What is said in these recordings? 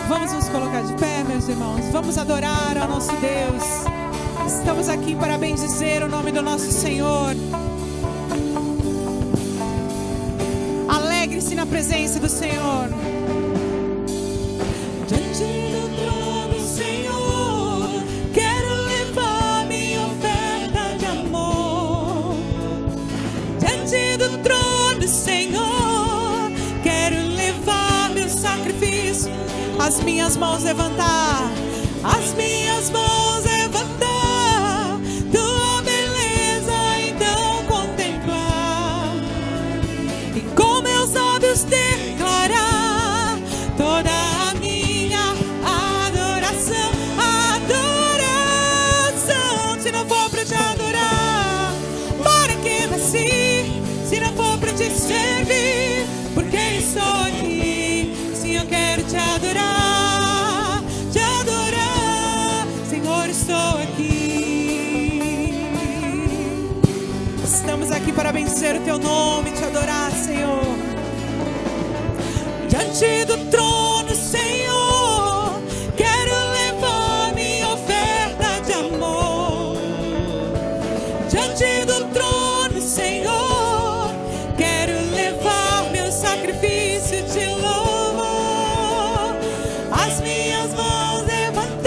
Vamos nos colocar de pé, meus irmãos. Vamos adorar ao nosso Deus. Estamos aqui para bendizer o nome do nosso Senhor. Alegre-se na presença do Senhor. Diante do trono, Senhor, quero levar minha oferta de amor. Diante do trono, Senhor, quero levar meu sacrifício. As minhas mãos levantar, as minhas mãos levantar, tua beleza então contemplar, e com meus lábios declarar toda a minha adoração, adoração. Se não for para te adorar, para que nasci? Se não for para te servir, porque estou aqui? Sim, eu quero te adorar. Estou aqui. Estamos aqui para bendizer o teu nome, te adorar, Senhor. Diante do trono, Senhor, quero levar minha oferta de amor. Diante do trono, Senhor, quero levar meu sacrifício de louvor. As minhas mãos levantar,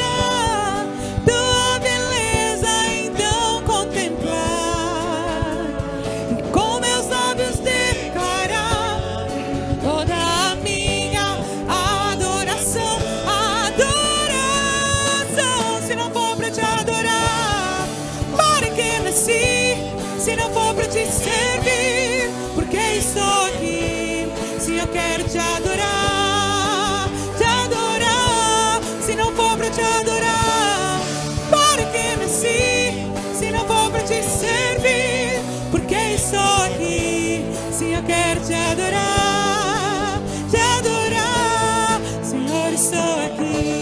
se não for para te servir, porque estou aqui? Sim, eu quero te adorar, te adorar. Se não for para te adorar, para que nasci? Se não for para te servir, porque estou aqui? Sim, eu quero te adorar, te adorar. Senhor, estou aqui.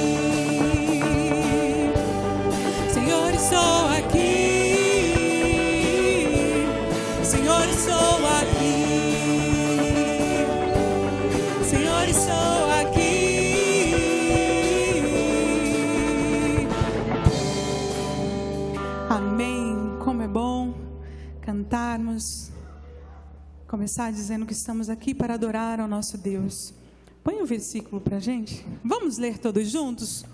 Senhor, estou aqui. Senhor, estou aqui. Senhor, estou aqui. Amém. Como é bom cantarmos, começar dizendo que estamos aqui para adorar ao nosso Deus. Põe um versículo para a gente. Vamos ler todos juntos?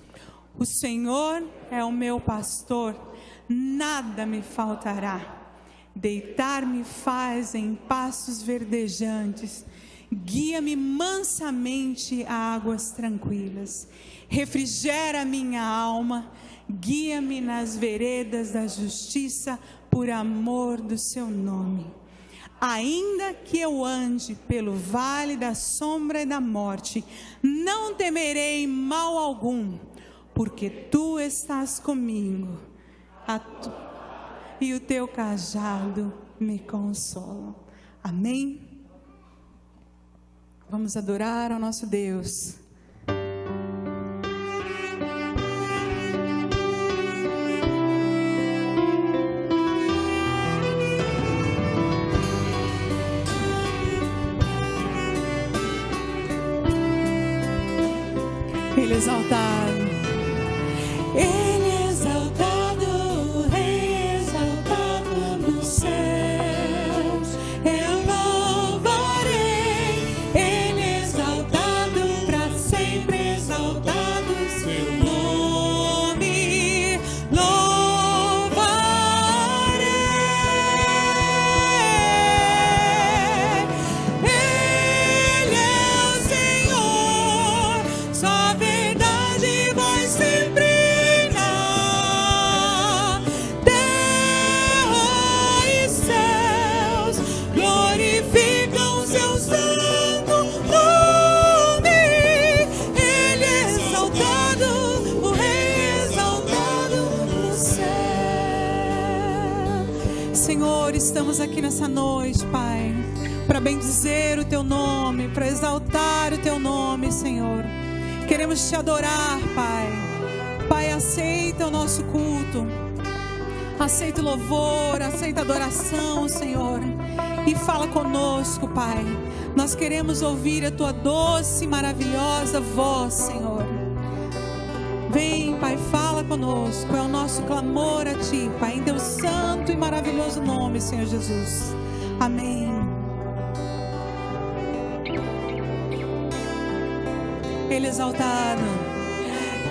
O Senhor é o meu pastor, nada me faltará. Deitar-me faz em pastos verdejantes, guia-me mansamente a águas tranquilas, refrigera minha alma, guia-me nas veredas da justiça, por amor do seu nome. Ainda que eu ande pelo vale da sombra e da morte, não temerei mal algum, porque tu estás comigo, e o teu cajado me consola. Amém? Vamos adorar ao nosso Deus. Ele é exaltado. Ele é exaltado, o Rei exaltado nos céus. Eu louvarei. Ele é exaltado para sempre, exaltado seu nome. Louvarei. Ele é o Senhor, só verdade vai sempre na terra e céus glorificam seu santo nome. Ele é exaltado, o Rei exaltado no céu. Senhor, estamos aqui nessa noite, Pai, para bendizer o teu nome, para exaltar o teu nome, Senhor. Queremos te adorar, Pai. Pai, aceita o nosso culto. Aceita o louvor, aceita a adoração, Senhor. E fala conosco, Pai. Nós queremos ouvir a Tua doce e maravilhosa voz, Senhor. Vem, Pai, fala conosco. É o nosso clamor a Ti, Pai, em Teu santo e maravilhoso nome, Senhor Jesus. Amém. Ele exaltado,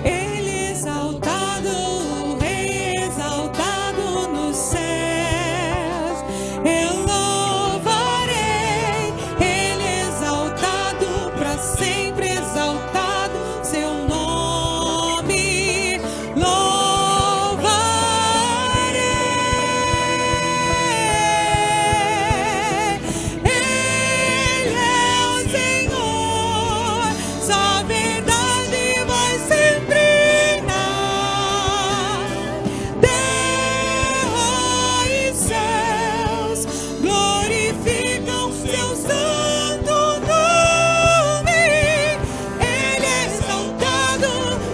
Ele exaltado, o Rei exaltado nos céus. Eu louvarei, Ele exaltado, para sempre exaltado seu nome. Louvarei, Ele é o Senhor, só verdade vai sempre reinar. Terra e céus glorificam seu santo nome. Ele é exaltado,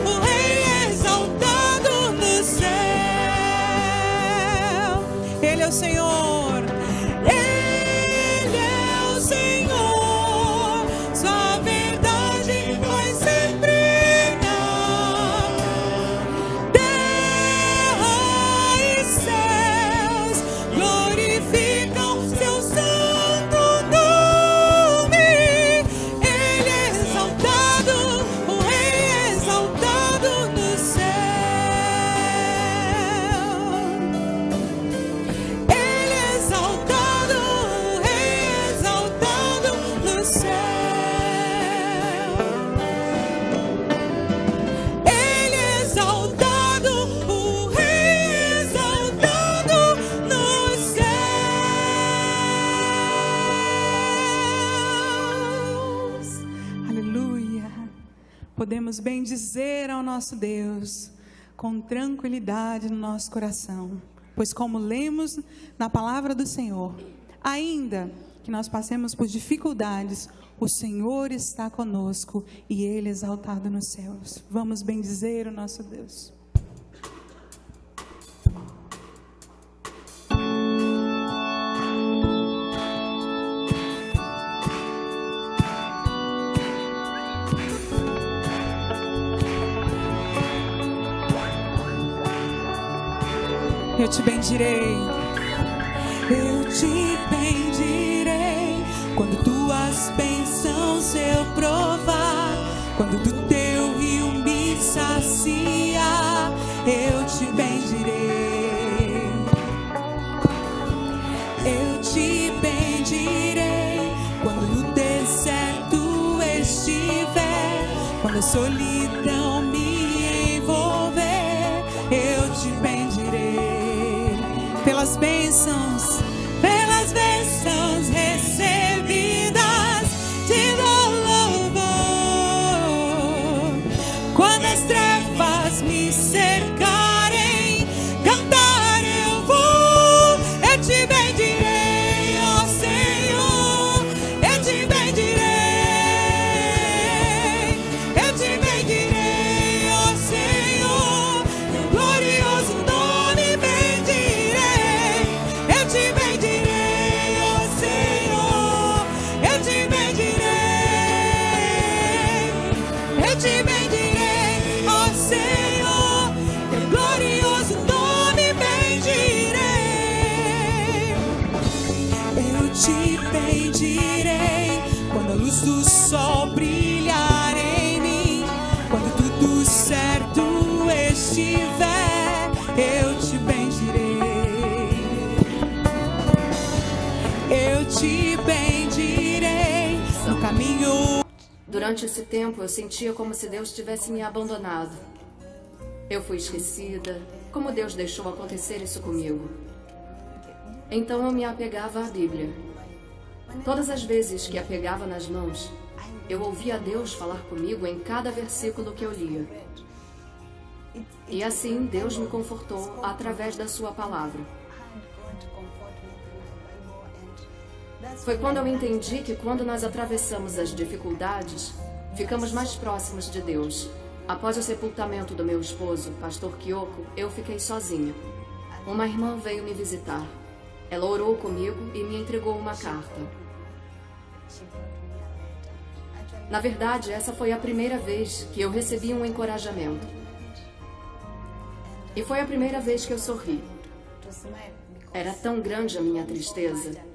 o Rei é exaltado no céu. Ele é o Senhor, Ele é o Senhor, sua verdade vai sempre reinar. Terra e céus glorificam seu santo nome. Ele é exaltado, o Rei é exaltado no céu. Ele é exaltado, o Rei é exaltado no céu. Ele é exaltado, o Rei é exaltado nos céus. Aleluia. Podemos bendizer ao nosso Deus com tranquilidade no nosso coração, pois como lemos na palavra do Senhor, ainda que nós passemos por dificuldades, o Senhor está conosco e Ele é exaltado nos céus. Vamos bendizer o nosso Deus. Eu te bendirei, eu te bendirei, quando tuas bênçãos eu provar, quando do teu rio me saciar, eu te bendirei. Eu te bendirei, quando no deserto estiver, quando a solidão me envolver, eu te bendirei. Pelas bênçãos recebidas, te dou louvor. Quando as trevas me cercarem, cantar eu vou. Eu te bendirei, ó Senhor, eu te bendirei. Eu te bendirei, ó Senhor, teu glorioso nome bendirei. Eu te bendirei, ó Senhor, eu te bendirei. Eu te bendirei, ó Senhor, teu glorioso nome bendirei. Eu te bendirei, quando a luz do sol brilhar em mim, quando tudo certo estiver, eu te bendirei. Eu te bendirei no caminho. Durante esse tempo eu sentia como se Deus tivesse me abandonado. Eu fui esquecida, como Deus deixou acontecer isso comigo. Então eu me apegava à Bíblia. Todas as vezes que a pegava nas mãos, eu ouvia Deus falar comigo em cada versículo que eu lia. E assim Deus me confortou através da sua palavra. Foi quando eu entendi que quando nós atravessamos as dificuldades, ficamos mais próximos de Deus. Após o sepultamento do meu esposo, pastor Kyoko, eu fiquei sozinha. uma irmã veio me visitar. Ela orou comigo e me entregou uma carta. Na verdade, essa foi a primeira vez que eu recebi um encorajamento. E foi a primeira vez que eu sorri. Era tão grande a minha tristeza.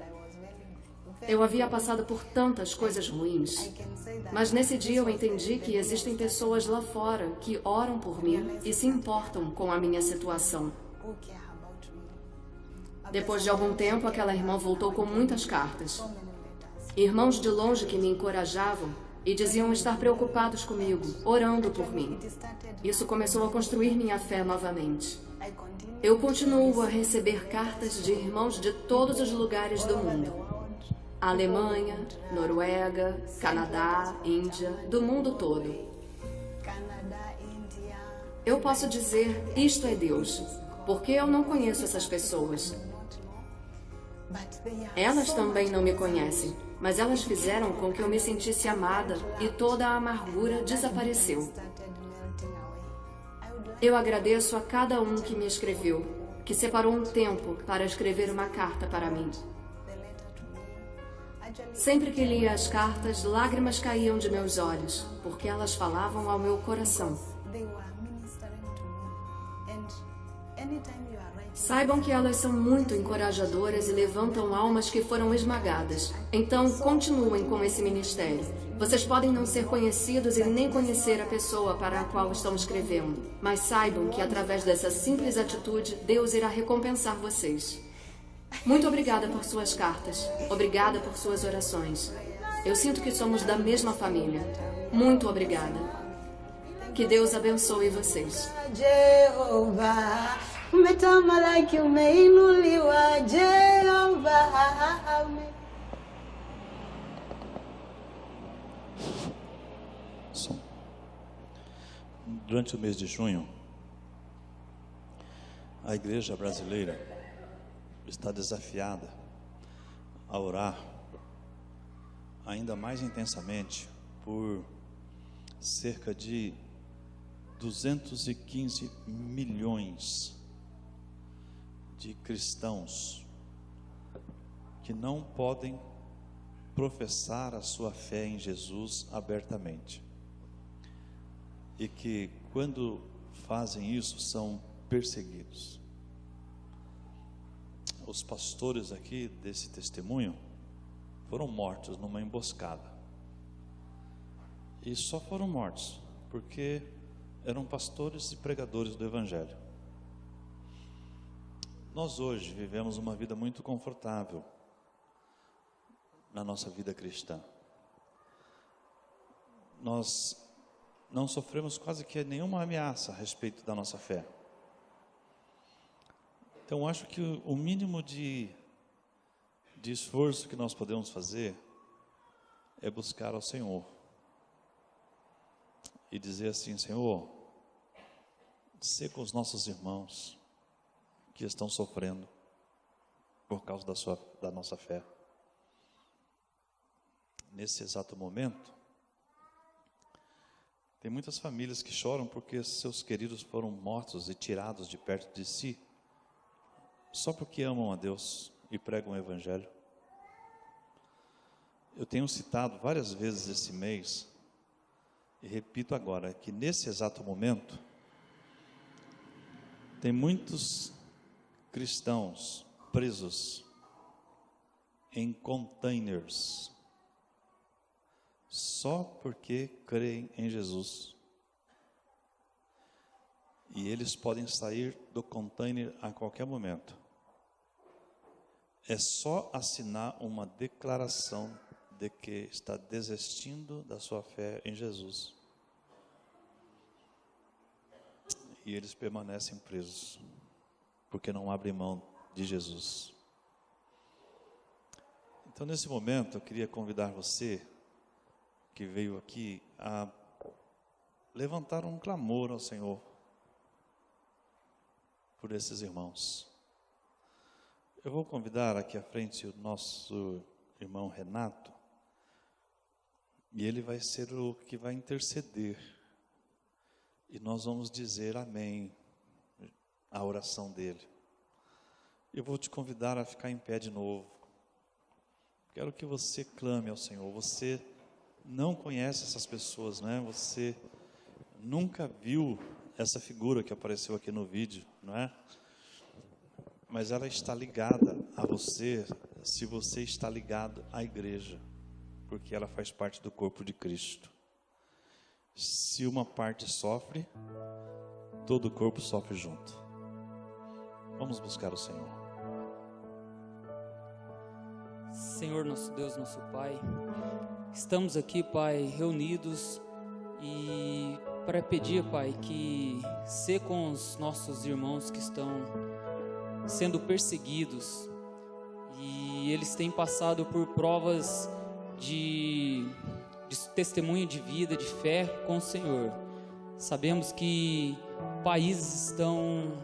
Eu havia passado por tantas coisas ruins. Mas nesse dia eu entendi que existem pessoas lá fora que oram por mim e se importam com a minha situação. Depois de algum tempo, aquela irmã voltou com muitas cartas. Irmãos de longe que me encorajavam e diziam estar preocupados comigo, orando por mim. Isso começou a construir minha fé novamente. Eu continuo a receber cartas de irmãos de todos os lugares do mundo. Alemanha, Noruega, Canadá, Índia, do mundo todo. Eu posso dizer, isto é Deus, porque eu não conheço essas pessoas. Elas também não me conhecem, mas elas fizeram com que eu me sentisse amada e toda a amargura desapareceu. Eu agradeço a cada um que me escreveu, que separou um tempo para escrever uma carta para mim. Sempre que lia as cartas, lágrimas caíam de meus olhos, porque elas falavam ao meu coração. Saibam que elas são muito encorajadoras e levantam almas que foram esmagadas. Então, continuem com esse ministério. Vocês podem não ser conhecidos e nem conhecer a pessoa para a qual estão escrevendo, mas saibam que através dessa simples atitude, Deus irá recompensar vocês. Muito obrigada por suas cartas. Obrigada por suas orações. Eu sinto que somos da mesma família. Muito obrigada. Que Deus abençoe vocês. Jehovah, umetamalaki, umeinuliwa, Jehovah. Durante o mês de junho, a igreja brasileira está desafiada a orar ainda mais intensamente por cerca de 215 milhões de cristãos que não podem professar a sua fé em Jesus abertamente e que, quando fazem isso, são perseguidos. Os pastores aqui desse testemunho foram mortos numa emboscada. E só foram mortos porque eram pastores e pregadores do Evangelho. Nós hoje vivemos uma vida muito confortável na nossa vida cristã. Nós não sofremos quase que nenhuma ameaça a respeito da nossa fé. Então, acho que o mínimo de esforço que nós podemos fazer é buscar ao Senhor e dizer assim: Senhor, sê com os nossos irmãos que estão sofrendo por causa da nossa fé. Nesse exato momento, tem muitas famílias que choram porque seus queridos foram mortos e tirados de perto de si, só porque amam a Deus e pregam o Evangelho. Eu tenho citado várias vezes esse mês, e repito agora, que nesse exato momento, tem muitos cristãos presos em containers, só porque creem em Jesus. E eles podem sair do container a qualquer momento. É só assinar uma declaração de que está desistindo da sua fé em Jesus. E eles permanecem presos, porque não abrem mão de Jesus. Então, nesse momento, eu queria convidar você, que veio aqui, a levantar um clamor ao Senhor por esses irmãos. Eu vou convidar aqui à frente o nosso irmão Renato, e ele vai ser o que vai interceder, e nós vamos dizer amém à oração dele. Eu vou te convidar a ficar em pé de novo. Quero que você clame ao Senhor. Você não conhece essas pessoas, né? Você nunca viu essa figura que apareceu aqui no vídeo, não é? Mas ela está ligada a você, se você está ligado à igreja, porque ela faz parte do corpo de Cristo. Se uma parte sofre, todo o corpo sofre junto. Vamos buscar o Senhor. Senhor, nosso Deus, nosso Pai, estamos aqui, Pai, reunidos e para pedir, Pai, que se com os nossos irmãos que estão sendo perseguidos e eles têm passado por provas de testemunho de vida, de fé com o Senhor. Sabemos que países estão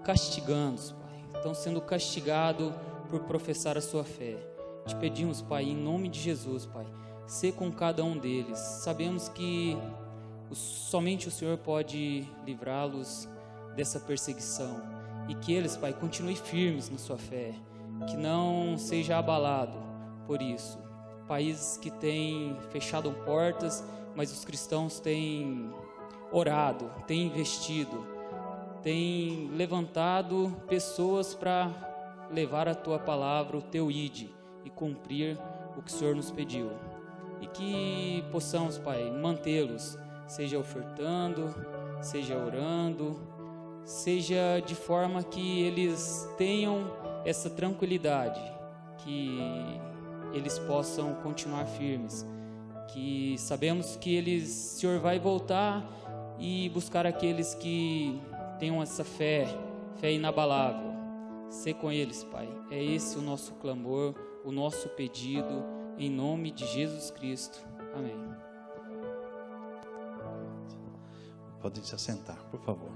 castigando, Pai, estão sendo castigados por professar a sua fé. Te pedimos, Pai, em nome de Jesus, Pai, ser com cada um deles. Sabemos que somente o Senhor pode livrá-los dessa perseguição e que eles, Pai, continuem firmes na sua fé, que não seja abalado por isso. Países que têm fechado portas, mas os cristãos têm orado, têm investido, têm levantado pessoas para levar a Tua palavra, o Teu ide, e cumprir o que o Senhor nos pediu. E que possamos, Pai, mantê-los, seja ofertando, seja orando, seja de forma que eles tenham essa tranquilidade, que eles possam continuar firmes, que sabemos que o Senhor vai voltar e buscar aqueles que tenham essa fé inabalável. Sê com eles, Pai. É esse o nosso clamor, o nosso pedido, em nome de Jesus Cristo. Amém. Podem se assentar, por favor.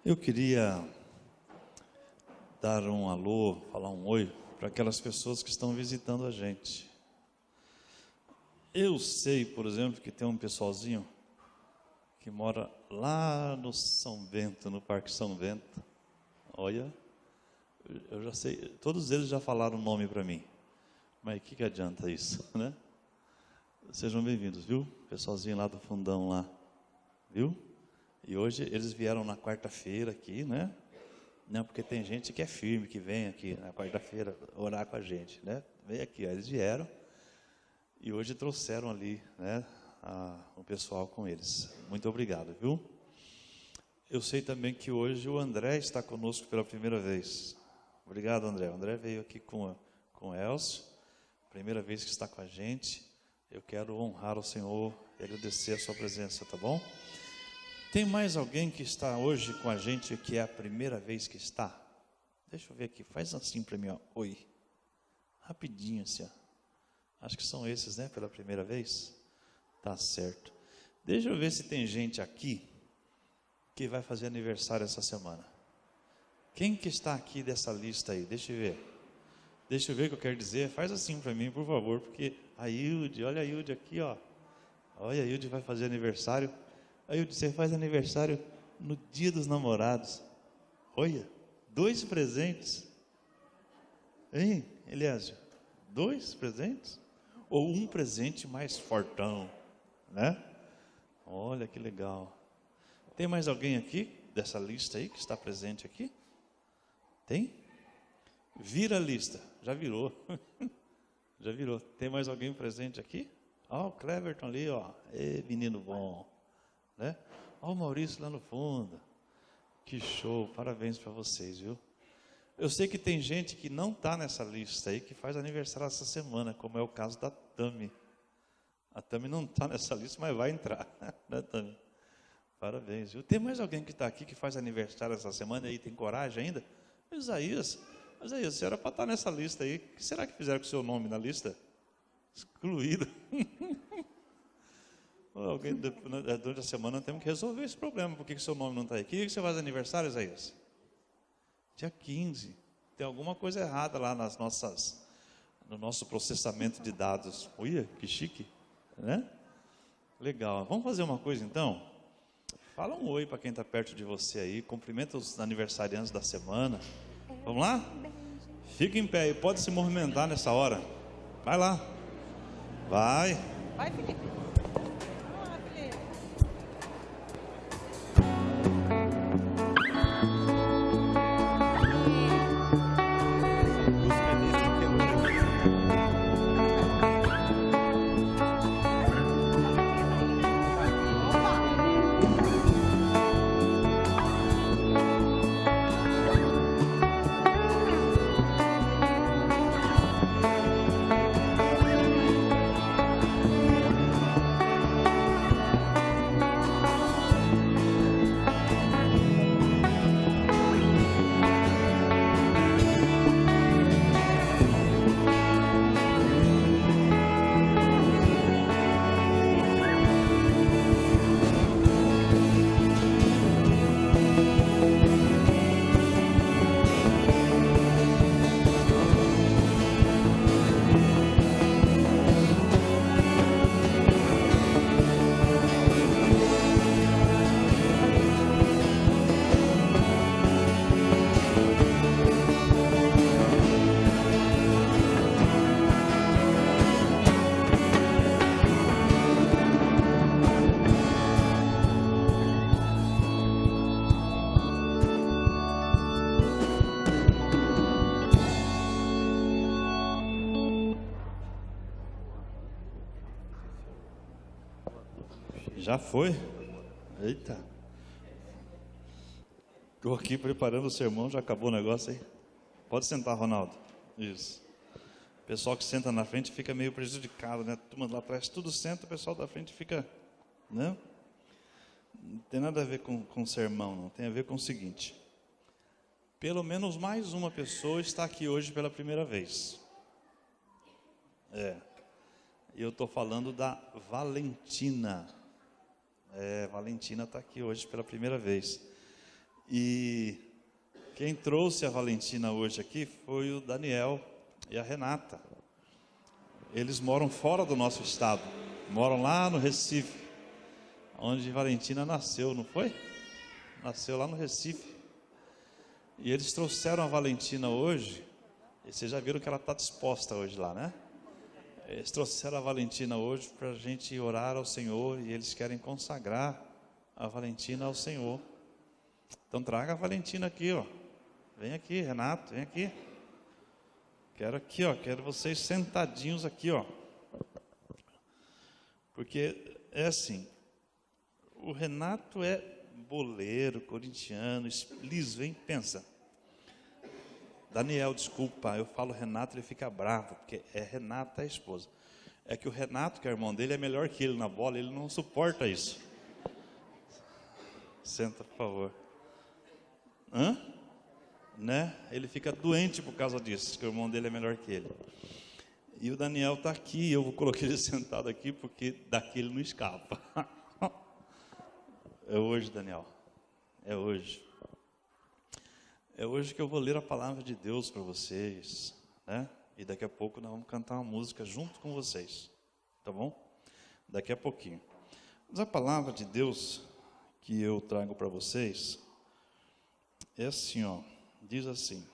Eu queria dar um alô, falar um oi para aquelas pessoas que estão visitando a gente. Eu sei, por exemplo, que tem um pessoalzinho que mora lá no São Bento, no Parque São Bento. Olha, eu já sei, todos eles já falaram o nome para mim, mas o que adianta isso, né? Sejam bem-vindos, viu? Pessoalzinho lá do fundão lá, viu? E hoje eles vieram na quarta-feira aqui, né? Não, porque tem gente que é firme, que vem aqui na quarta-feira orar com a gente, né? Vem aqui, ó, eles vieram e hoje trouxeram ali, né, o pessoal com eles. Muito obrigado, viu? Eu sei também que hoje o André está conosco pela primeira vez. Obrigado, André. O André veio aqui com o Elcio, primeira vez que está com a gente. Eu quero honrar o Senhor e agradecer a sua presença, tá bom? Tem mais alguém que está hoje com a gente que é a primeira vez que está? Deixa eu ver aqui, faz assim para mim, ó. Oi. Rapidinho assim, ó. Acho que são esses, né? Pela primeira vez. Tá certo. Deixa eu ver se tem gente aqui que vai fazer aniversário essa semana. Quem que está aqui dessa lista aí? Deixa eu ver. Deixa eu ver o que eu quero dizer. Faz assim para mim, por favor, porque a Hilde, olha a Hilde aqui, ó. Olha, a Hilde vai fazer aniversário. A Hilde, você faz aniversário no Dia dos Namorados. Olha, 2 presentes. Hein, Eliésio? 2 presentes? Ou um presente mais fortão, né? Olha que legal. Tem mais alguém aqui dessa lista aí que está presente aqui? Tem? Vira a lista. Já virou. Já virou. Tem mais alguém presente aqui? Ó, o Cleverton ali, ó. Ê, menino bom. Né? Ó, o Maurício lá no fundo. Que show. Parabéns para vocês, viu? Eu sei que tem gente que não está nessa lista aí, que faz aniversário essa semana, como é o caso da Tami. A Tami não está nessa lista, mas vai entrar. Né, Tami? Parabéns, viu? Tem mais alguém que está aqui que faz aniversário essa semana e tem coragem ainda? Isaías, você era para estar nessa lista aí. O que será que fizeram com o seu nome na lista? Excluído. Alguém, durante a semana temos que resolver esse problema. Por que o seu nome não está aí? Que dia que você faz aniversário, Isaías? Dia 15. Tem alguma coisa errada lá no nosso processamento de dados. Olha, que chique, né? Legal. Vamos fazer uma coisa então? Fala um oi para quem está perto de você aí. Cumprimenta os aniversariantes da semana. Vamos lá? Fica em pé e pode se movimentar nessa hora. Vai lá. Vai. Vai, Felipe. Vamos lá, Felipe. Já foi? Eita. Estou aqui preparando o sermão, já acabou o negócio aí? Pode sentar, Ronaldo. Isso. O pessoal que senta na frente fica meio prejudicado, né? A turma lá atrás tudo senta, o pessoal da frente fica, né? Não tem nada a ver com o sermão, não. Tem a ver com o seguinte. Pelo menos mais uma pessoa está aqui hoje pela primeira vez. E eu estou falando da Valentina. Valentina está aqui hoje pela primeira vez. E quem trouxe a Valentina hoje aqui foi o Daniel e a Renata. Eles moram fora do nosso estado, moram lá no Recife, onde Valentina nasceu, não foi? Nasceu lá no Recife. E eles trouxeram a Valentina hoje, e vocês já viram que ela está disposta hoje lá, né? Eles trouxeram a Valentina hoje para a gente orar ao Senhor, e eles querem consagrar a Valentina ao Senhor. Então traga a Valentina aqui, ó. Vem aqui, Renato, vem aqui. Quero aqui, ó, quero vocês sentadinhos aqui, ó. Porque é assim, o Renato é boleiro, corintiano, liso, hein? Pensa. Daniel, desculpa, eu falo Renato, ele fica bravo, porque é Renata a esposa. É que o Renato, que é o irmão dele, é melhor que ele na bola, ele não suporta isso. Senta, por favor. Né? Ele fica doente por causa disso, que o irmão dele é melhor que ele. E o Daniel está aqui, eu coloquei ele sentado aqui, porque daqui ele não escapa. É hoje, Daniel. É hoje. É hoje que eu vou ler a palavra de Deus para vocês, né? E daqui a pouco nós vamos cantar uma música junto com vocês, tá bom? Daqui a pouquinho. Mas a palavra de Deus que eu trago para vocês é assim, ó. Diz assim: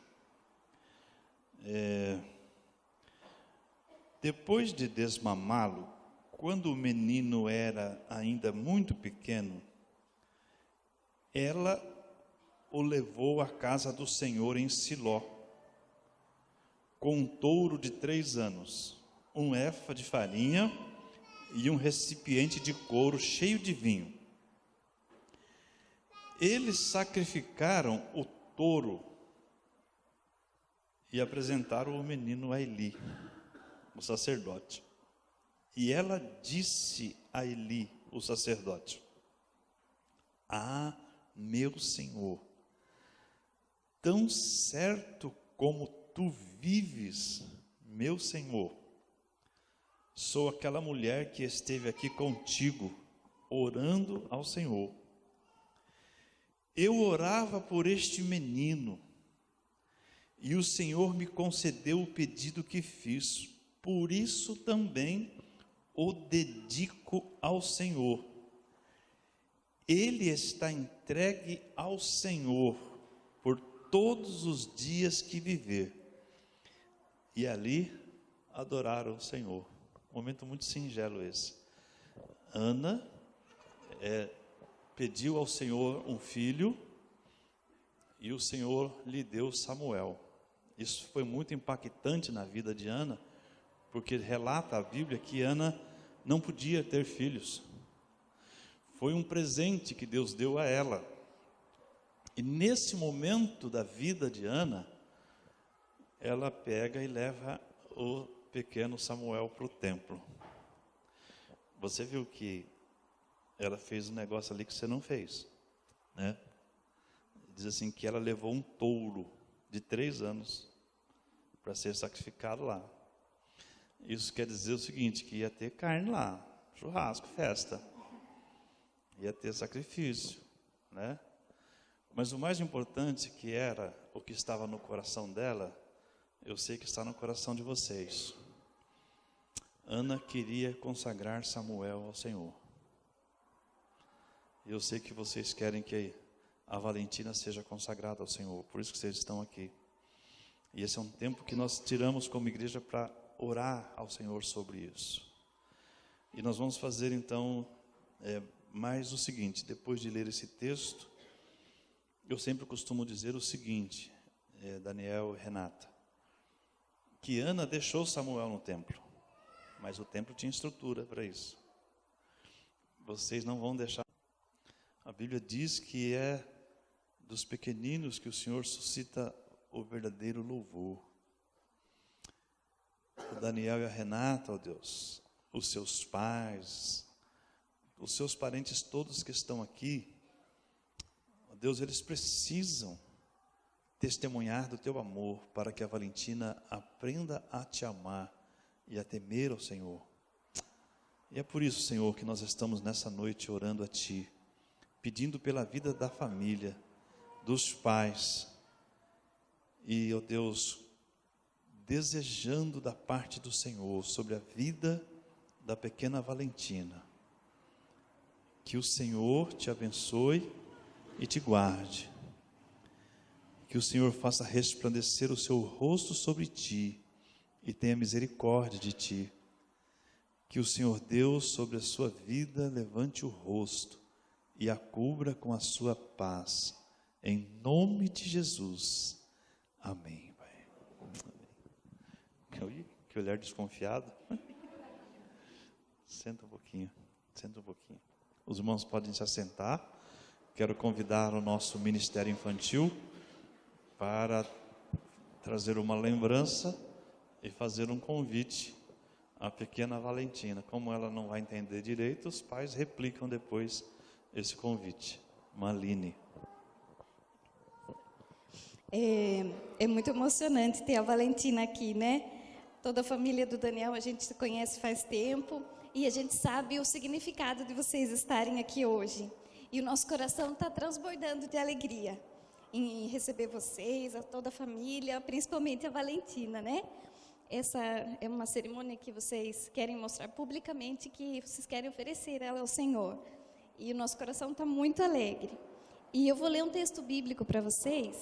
depois de desmamá-lo, quando o menino era ainda muito pequeno, ela o levou à casa do Senhor em Siló, com um touro de 3 anos, um efa de farinha e um recipiente de couro cheio de vinho. Eles sacrificaram o touro e apresentaram o menino a Eli, o sacerdote. E ela disse a Eli, o sacerdote: "Ah, meu Senhor, tão certo como tu vives, meu Senhor, sou aquela mulher que esteve aqui contigo, orando ao Senhor. Eu orava por este menino, e o Senhor me concedeu o pedido que fiz, por isso também o dedico ao Senhor. ele está entregue ao Senhor por todos os dias que viver. E ali adoraram o Senhor. Um momento muito singelo esse. Ana pediu ao Senhor um filho e o Senhor lhe deu Samuel. Isso foi muito impactante na vida de Ana, porque relata a Bíblia que Ana não podia ter filhos. Foi um presente que Deus deu a ela. E nesse momento da vida de Ana, ela pega e leva o pequeno Samuel para o templo. Você viu que ela fez um negócio ali que você não fez, né? Diz assim que ela levou um touro de 3 anos para ser sacrificado lá. Isso quer dizer o seguinte, que ia ter carne lá, churrasco, festa. Ia ter sacrifício, né? Mas o mais importante, que era o que estava no coração dela, eu sei que está no coração de vocês. Ana queria consagrar Samuel ao Senhor. Eu sei que vocês querem que a Valentina seja consagrada ao Senhor, por isso que vocês estão aqui. E esse é um tempo que nós tiramos como igreja para orar ao Senhor sobre isso. E nós vamos fazer então mais o seguinte, depois de ler esse texto, eu sempre costumo dizer o seguinte, Daniel e Renata, que Ana deixou Samuel no templo, mas o templo tinha estrutura para isso. Vocês não vão deixar. A Bíblia diz que é dos pequeninos que o Senhor suscita o verdadeiro louvor. O Daniel e a Renata, ó Deus, os seus pais, os seus parentes todos que estão aqui, ó Deus, eles precisam testemunhar do teu amor para que a Valentina aprenda a te amar e a temer ao Senhor. E é por isso, Senhor, que nós estamos nessa noite orando a Ti, pedindo pela vida da família, dos pais, e, ó Deus, desejando da parte do Senhor sobre a vida da pequena Valentina. Que o Senhor te abençoe e te guarde. Que o Senhor faça resplandecer o seu rosto sobre ti e tenha misericórdia de ti. Que o Senhor Deus sobre a sua vida levante o rosto e a cubra com a sua paz. Em nome de Jesus. Amém. Que olhar desconfiado. Senta um pouquinho. Os irmãos podem se assentar. Quero convidar o nosso ministério infantil para trazer uma lembrança e fazer um convite à pequena Valentina. Como ela não vai entender direito, os pais replicam depois esse convite. Maline. É muito emocionante ter a Valentina aqui, né? Toda a família do Daniel a gente se conhece faz tempo e a gente sabe o significado de vocês estarem aqui hoje. E o nosso coração está transbordando de alegria em receber vocês, a toda a família, principalmente a Valentina, né? Essa é uma cerimônia que vocês querem mostrar publicamente, que vocês querem oferecer ela ao Senhor. E o nosso coração está muito alegre. E eu vou ler um texto bíblico para vocês.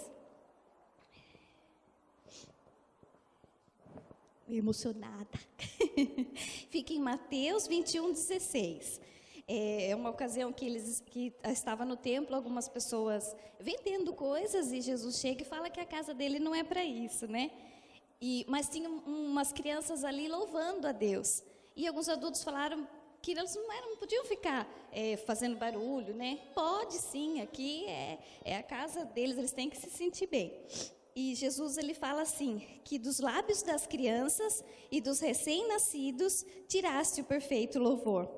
Emocionada. Fica em Mateus 21:16. É uma ocasião que estava no templo, algumas pessoas vendendo coisas, e Jesus chega e fala que a casa dele não é para isso, né? Mas tinha umas crianças ali louvando a Deus. E alguns adultos falaram que eles não podiam ficar fazendo barulho, né? Pode sim, aqui é a casa deles, eles têm que se sentir bem. E Jesus, ele fala assim, que dos lábios das crianças e dos recém-nascidos tiraste o perfeito louvor.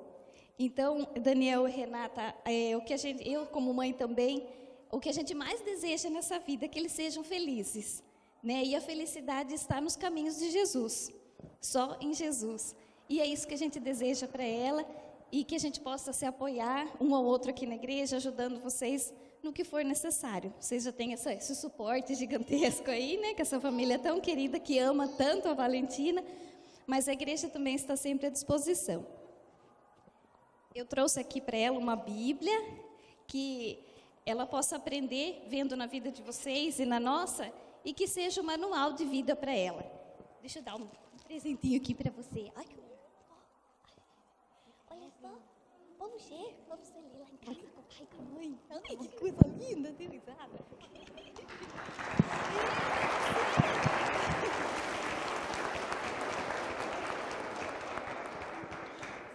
Então, Daniel e Renata, eu como mãe também, o que a gente mais deseja nessa vida é que eles sejam felizes, né? E a felicidade está nos caminhos de Jesus, só em Jesus. E é isso que a gente deseja para ela, e que a gente possa se apoiar um ao outro aqui na igreja, ajudando vocês no que for necessário. Vocês já têm esse suporte gigantesco aí, né? Com essa família tão querida que ama tanto a Valentina, mas a igreja também está sempre à disposição. Eu trouxe aqui para ela uma Bíblia, que ela possa aprender vendo na vida de vocês e na nossa, e que seja um manual de vida para ela. Deixa eu dar um presentinho aqui para você. Ai, que... Olha só, vamos ali lá em casa com o pai e com a mãe. Ai, que coisa linda, deu risada.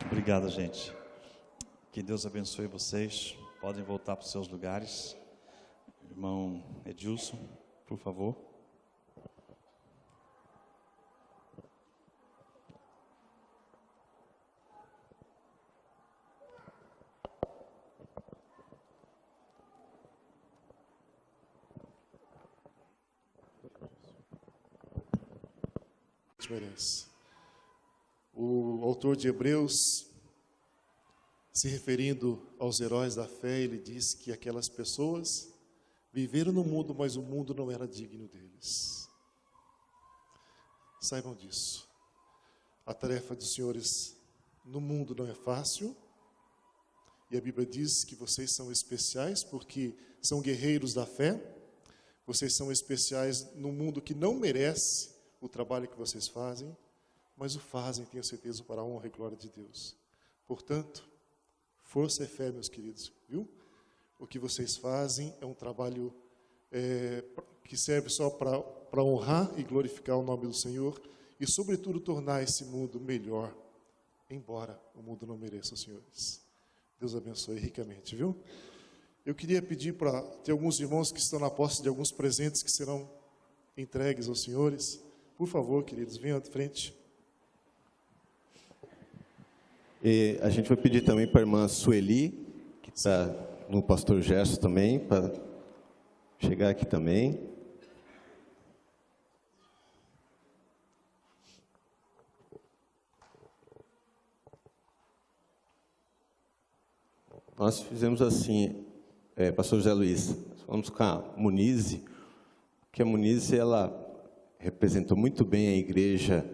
Obrigado, gente. Que Deus abençoe vocês. Podem voltar para os seus lugares. Irmão Edilson, por favor. Merece. O autor de Hebreus, se referindo aos heróis da fé, ele diz que aquelas pessoas viveram no mundo, mas o mundo não era digno deles. Saibam disso. A tarefa dos senhores no mundo não é fácil, e a Bíblia diz que vocês são especiais porque são guerreiros da fé. Vocês são especiais no mundo que não merece o trabalho que vocês fazem, mas o fazem, tenho certeza, para a honra e glória de Deus. Portanto, força e fé, meus queridos, viu? O que vocês fazem é um trabalho que serve só para honrar e glorificar o nome do Senhor e, sobretudo, tornar esse mundo melhor, embora o mundo não mereça os senhores. Deus abençoe ricamente, viu? Eu queria pedir para ter alguns irmãos que estão na posse de alguns presentes que serão entregues aos senhores. Por favor, queridos, venham à frente. E a gente vai pedir também para a irmã Sueli, que está no pastor Gerson também, para chegar aqui também. Nós fizemos assim, pastor José Luiz, vamos com a Munize, porque a Munize, ela representou muito bem a igreja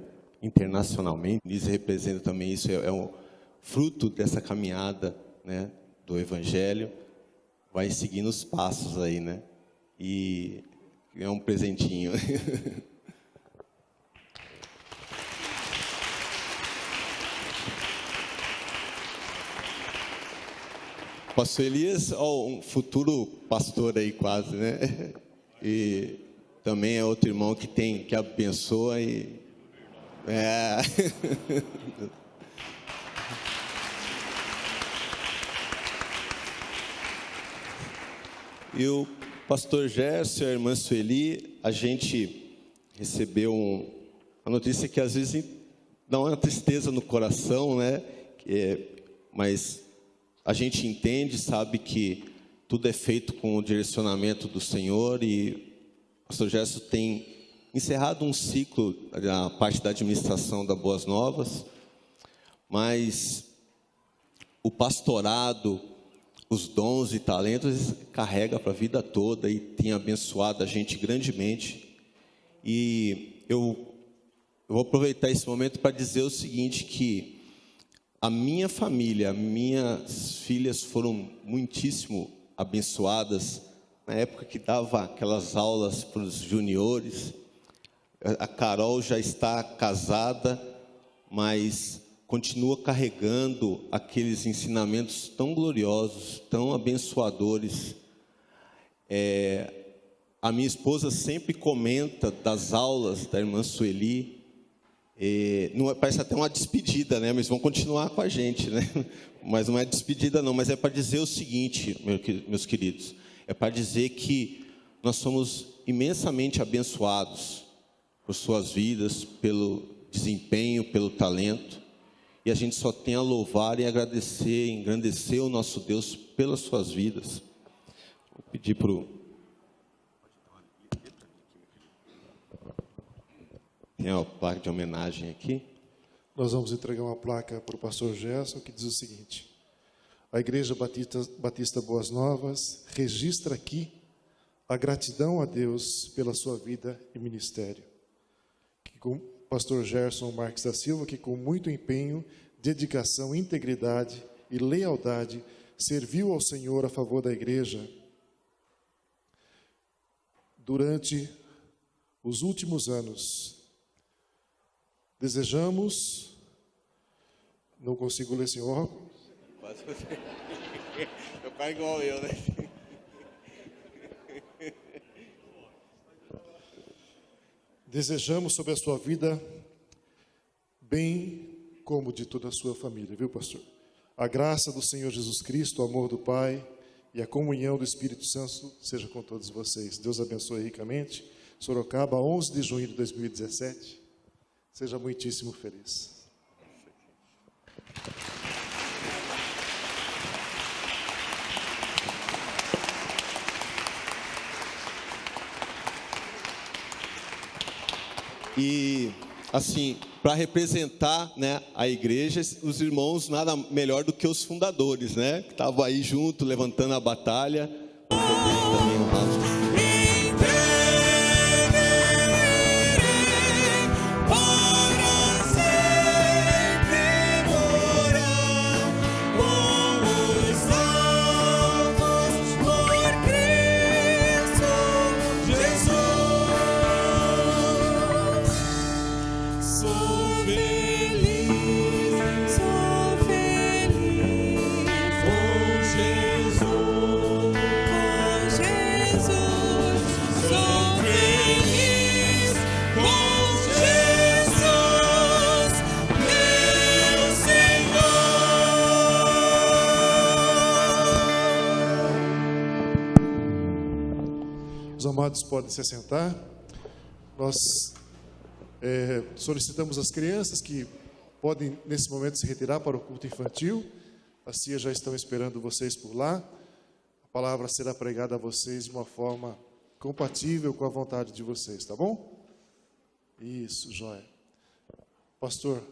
internacionalmente. A Munize representa também isso, é um fruto dessa caminhada, né, do Evangelho, vai seguindo os passos aí, né, e é um presentinho. Pastor Elias, um futuro pastor aí quase, né, e também é outro irmão que abençoa e... E o pastor Gerson e a irmã Sueli, a gente recebeu uma notícia que às vezes dá uma tristeza no coração, né? Mas a gente entende, sabe que tudo é feito com o direcionamento do Senhor, e o pastor Gerson tem encerrado um ciclo na parte da administração da Boas Novas, mas o pastorado, os dons e talentos, carrega para a vida toda e tem abençoado a gente grandemente. E eu vou aproveitar esse momento para dizer o seguinte, que a minha família, minhas filhas foram muitíssimo abençoadas na época que dava aquelas aulas para os juniores. A Carol já está casada, mas continua carregando aqueles ensinamentos tão gloriosos, tão abençoadores. A minha esposa sempre comenta das aulas da irmã Sueli. Não, parece até uma despedida, né? Mas vão continuar com a gente, né? Mas não é despedida não, mas é para dizer o seguinte, meus queridos, é para dizer que nós somos imensamente abençoados por suas vidas, pelo desempenho, pelo talento, e a gente só tem a louvar e agradecer, engrandecer o nosso Deus pelas suas vidas. Vou pedir para o... Tem a placa de homenagem aqui. Nós vamos entregar uma placa para o pastor Gerson, que diz o seguinte: a Igreja Batista Boas Novas registra aqui a gratidão a Deus pela sua vida e ministério. Que com o pastor Gerson Marques da Silva, que com muito empenho, dedicação, integridade e lealdade serviu ao Senhor a favor da igreja durante os últimos anos. Desejamos, não consigo ler, senhor. Meu pai é igual eu, né? Desejamos sobre a sua vida, bem como de toda a sua família, viu, pastor? A graça do Senhor Jesus Cristo, o amor do Pai e a comunhão do Espírito Santo seja com todos vocês. Deus abençoe ricamente. Sorocaba, 11 de junho de 2017. Seja muitíssimo feliz. E, assim, para representar, né, a igreja, os irmãos nada melhor do que os fundadores, né? Que estavam aí junto, levantando a batalha. Para poder também honrar os Os amados podem se assentar. Nós solicitamos às crianças que podem, nesse momento, se retirar para o culto infantil. As tias já estão esperando vocês por lá. A palavra será pregada a vocês de uma forma compatível com a vontade de vocês, tá bom? Isso, joia. Pastor,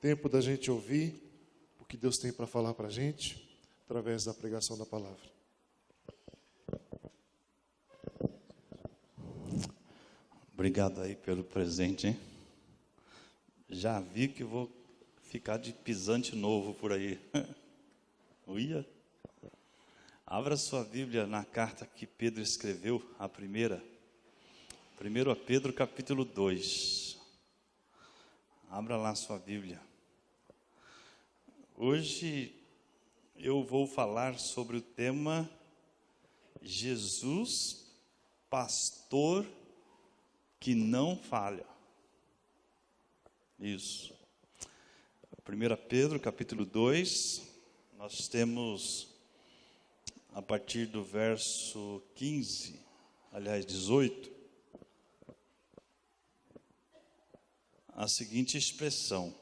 tempo da gente ouvir o que Deus tem para falar para a gente, através da pregação da palavra. Obrigado aí pelo presente, hein? Já vi que vou ficar de pisante novo por aí. Uia. Abra sua Bíblia na carta que Pedro escreveu, a primeira. 1 Pedro, capítulo 2. Abra lá sua Bíblia. Hoje eu vou falar sobre o tema Jesus, pastor que não falha. Isso. 1 Pedro, capítulo 2, nós temos, a partir do verso 15, aliás, 18, a seguinte expressão: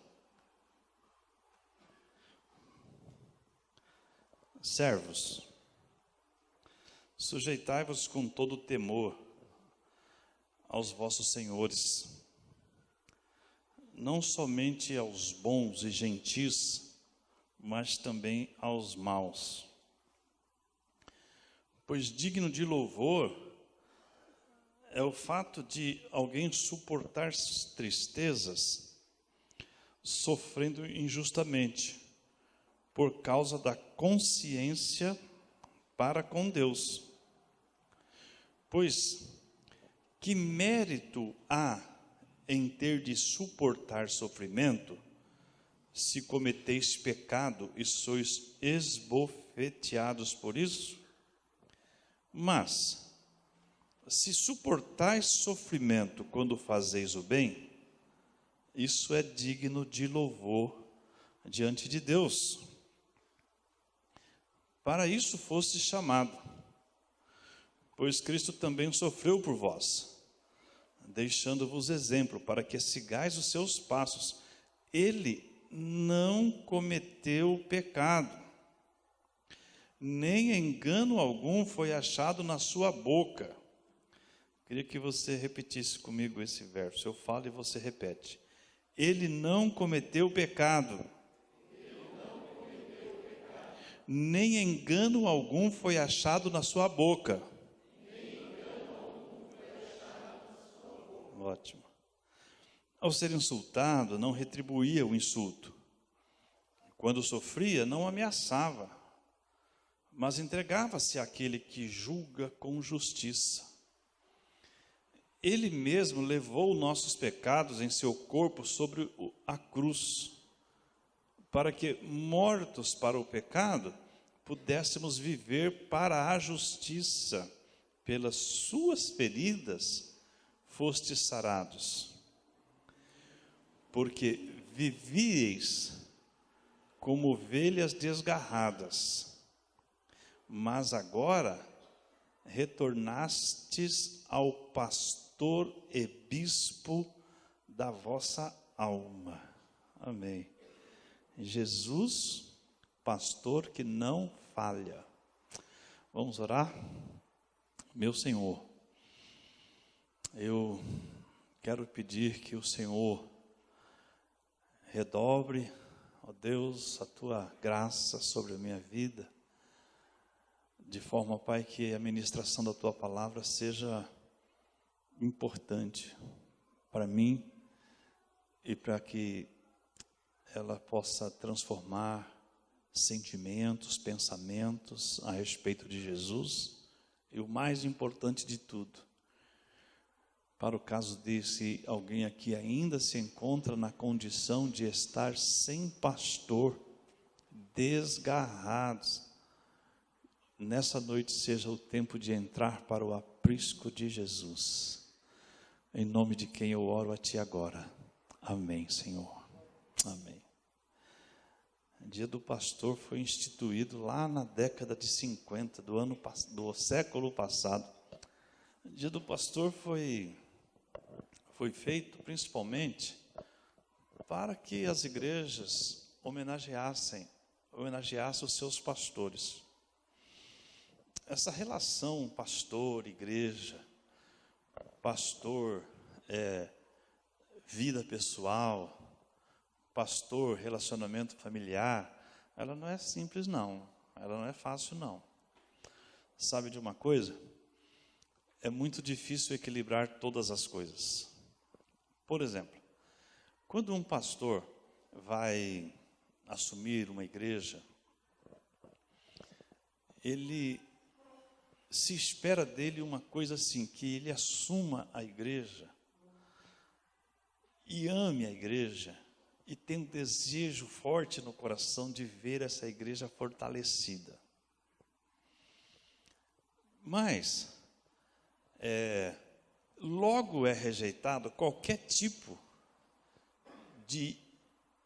servos, sujeitai-vos com todo temor aos vossos senhores, não somente aos bons e gentis, mas também aos maus. Pois digno de louvor é o fato de alguém suportar tristezas, sofrendo injustamente, por causa da consciência para com Deus. Pois que mérito há em ter de suportar sofrimento, se cometeis pecado e sois esbofeteados por isso? Mas, se suportais sofrimento quando fazeis o bem, isso é digno de louvor diante de Deus. Para isso foste chamado, pois Cristo também sofreu por vós, deixando-vos exemplo para que sigais os seus passos. Ele não cometeu pecado, nem engano algum foi achado na sua boca. Queria que você repetisse comigo esse verso. Eu falo e você repete. Ele não cometeu pecado, nem engano algum foi achado na sua boca. Ótimo. Ao ser insultado, não retribuía o insulto. Quando sofria, não ameaçava, mas entregava-se àquele que julga com justiça. Ele mesmo levou nossos pecados em seu corpo sobre a cruz, para que, mortos para o pecado, pudéssemos viver para a justiça. Pelas suas feridas fostes sarados. Porque vivieis como ovelhas desgarradas, mas agora retornastes ao pastor e bispo da vossa alma. Amém. Jesus, pastor que não falha. Vamos orar? Meu Senhor, eu quero pedir que o Senhor redobre, ó Deus, a tua graça sobre a minha vida, de forma, Pai, que a ministração da tua palavra seja importante para mim e para que ela possa transformar sentimentos, pensamentos a respeito de Jesus e o mais importante de tudo, para o caso de se alguém aqui ainda se encontra na condição de estar sem pastor, desgarrados, nessa noite seja o tempo de entrar para o aprisco de Jesus, em nome de quem eu oro a Ti agora. Amém, Senhor. Amém. O dia do pastor foi instituído lá na década de 50, do século passado. O dia do pastor foi feito principalmente para que as igrejas homenageassem os seus pastores. Essa relação pastor-igreja, pastor vida pessoal, pastor relacionamento familiar, ela não é simples não, ela não é fácil não. Sabe de uma coisa? É muito difícil equilibrar todas as coisas. Por exemplo, quando um pastor vai assumir uma igreja, ele se espera dele uma coisa assim, que ele assuma a igreja e ame a igreja e tenha um desejo forte no coração de ver essa igreja fortalecida. Mas logo é rejeitado qualquer tipo de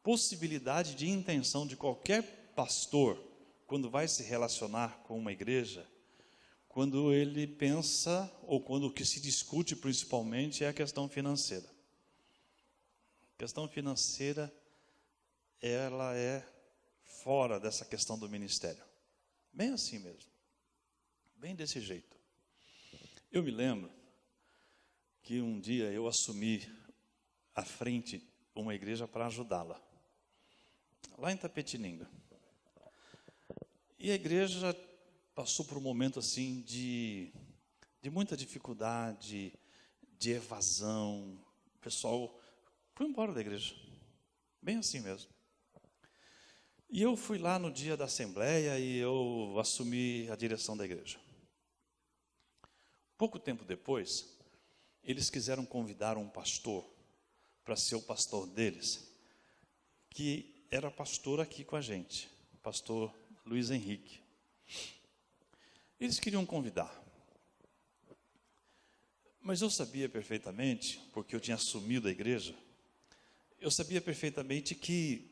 possibilidade de intenção de qualquer pastor, quando vai se relacionar com uma igreja, quando ele pensa, ou quando o que se discute principalmente é a questão financeira. A questão financeira, ela é fora dessa questão do ministério. Bem assim mesmo. Bem desse jeito. Eu me lembro que um dia eu assumi à frente uma igreja para ajudá-la, lá em Tapetininga. E a igreja passou por um momento assim de muita dificuldade, de evasão. O pessoal foi embora da igreja, bem assim mesmo. E eu fui lá no dia da assembleia e eu assumi a direção da igreja. Pouco tempo depois, eles quiseram convidar um pastor para ser o pastor deles, que era pastor aqui com a gente, o pastor Luiz Henrique. Eles queriam convidar, mas eu sabia perfeitamente, porque eu tinha assumido a igreja, eu sabia perfeitamente que,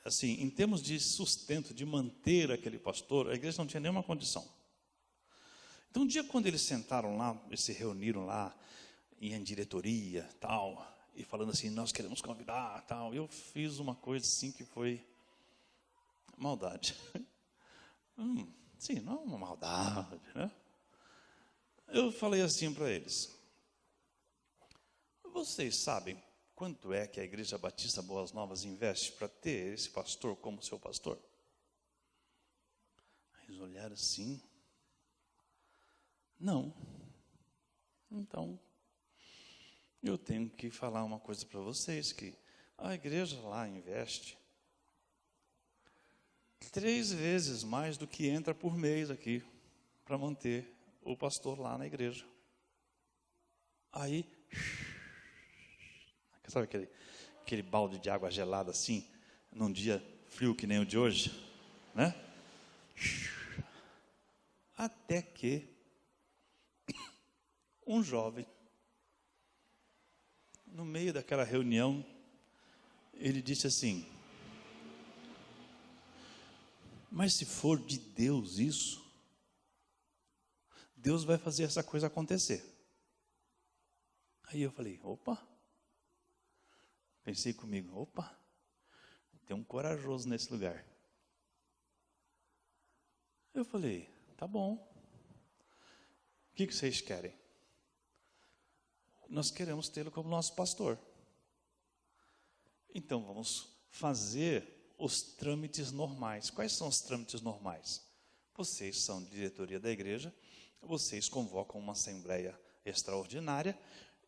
assim, em termos de sustento, de manter aquele pastor, a igreja não tinha nenhuma condição. Então, um dia, quando eles sentaram lá, eles se reuniram lá, em diretoria, tal, e falando assim, nós queremos convidar, tal, eu fiz uma coisa assim que foi maldade. Sim, não é uma maldade, né? Eu falei assim para eles, vocês sabem quanto é que a Igreja Batista Boas Novas investe para ter esse pastor como seu pastor? Eles olharam assim, não. Então, eu tenho que falar uma coisa para vocês, que a igreja lá investe 3 vezes mais do que entra por mês aqui, para manter o pastor lá na igreja. Aí, sabe aquele balde de água gelada assim, num dia frio que nem o de hoje, né? Até que um jovem, no meio daquela reunião, ele disse assim: mas se for de Deus isso, Deus vai fazer essa coisa acontecer. Aí eu falei, opa, pensei comigo, opa, tem um corajoso nesse lugar. Eu falei, tá bom, o que vocês querem? Nós queremos tê-lo como nosso pastor. Então vamos fazer os trâmites normais. Quais são os trâmites normais? Vocês são de diretoria da igreja, vocês convocam uma assembleia extraordinária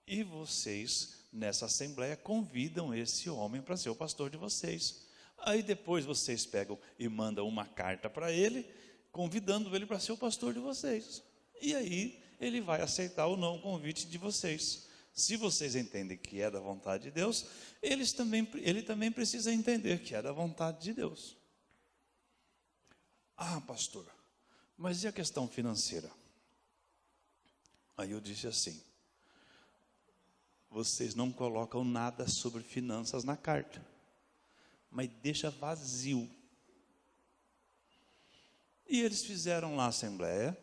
e vocês, nessa assembleia, convidam esse homem para ser o pastor de vocês. Aí depois vocês pegam e mandam uma carta para ele, convidando ele para ser o pastor de vocês. E aí ele vai aceitar ou não o convite de vocês. Se vocês entendem que é da vontade de Deus, ele também precisa entender que é da vontade de Deus. Ah, pastor, mas e a questão financeira? Aí eu disse assim, vocês não colocam nada sobre finanças na carta, mas deixa vazio. E eles fizeram lá a assembleia,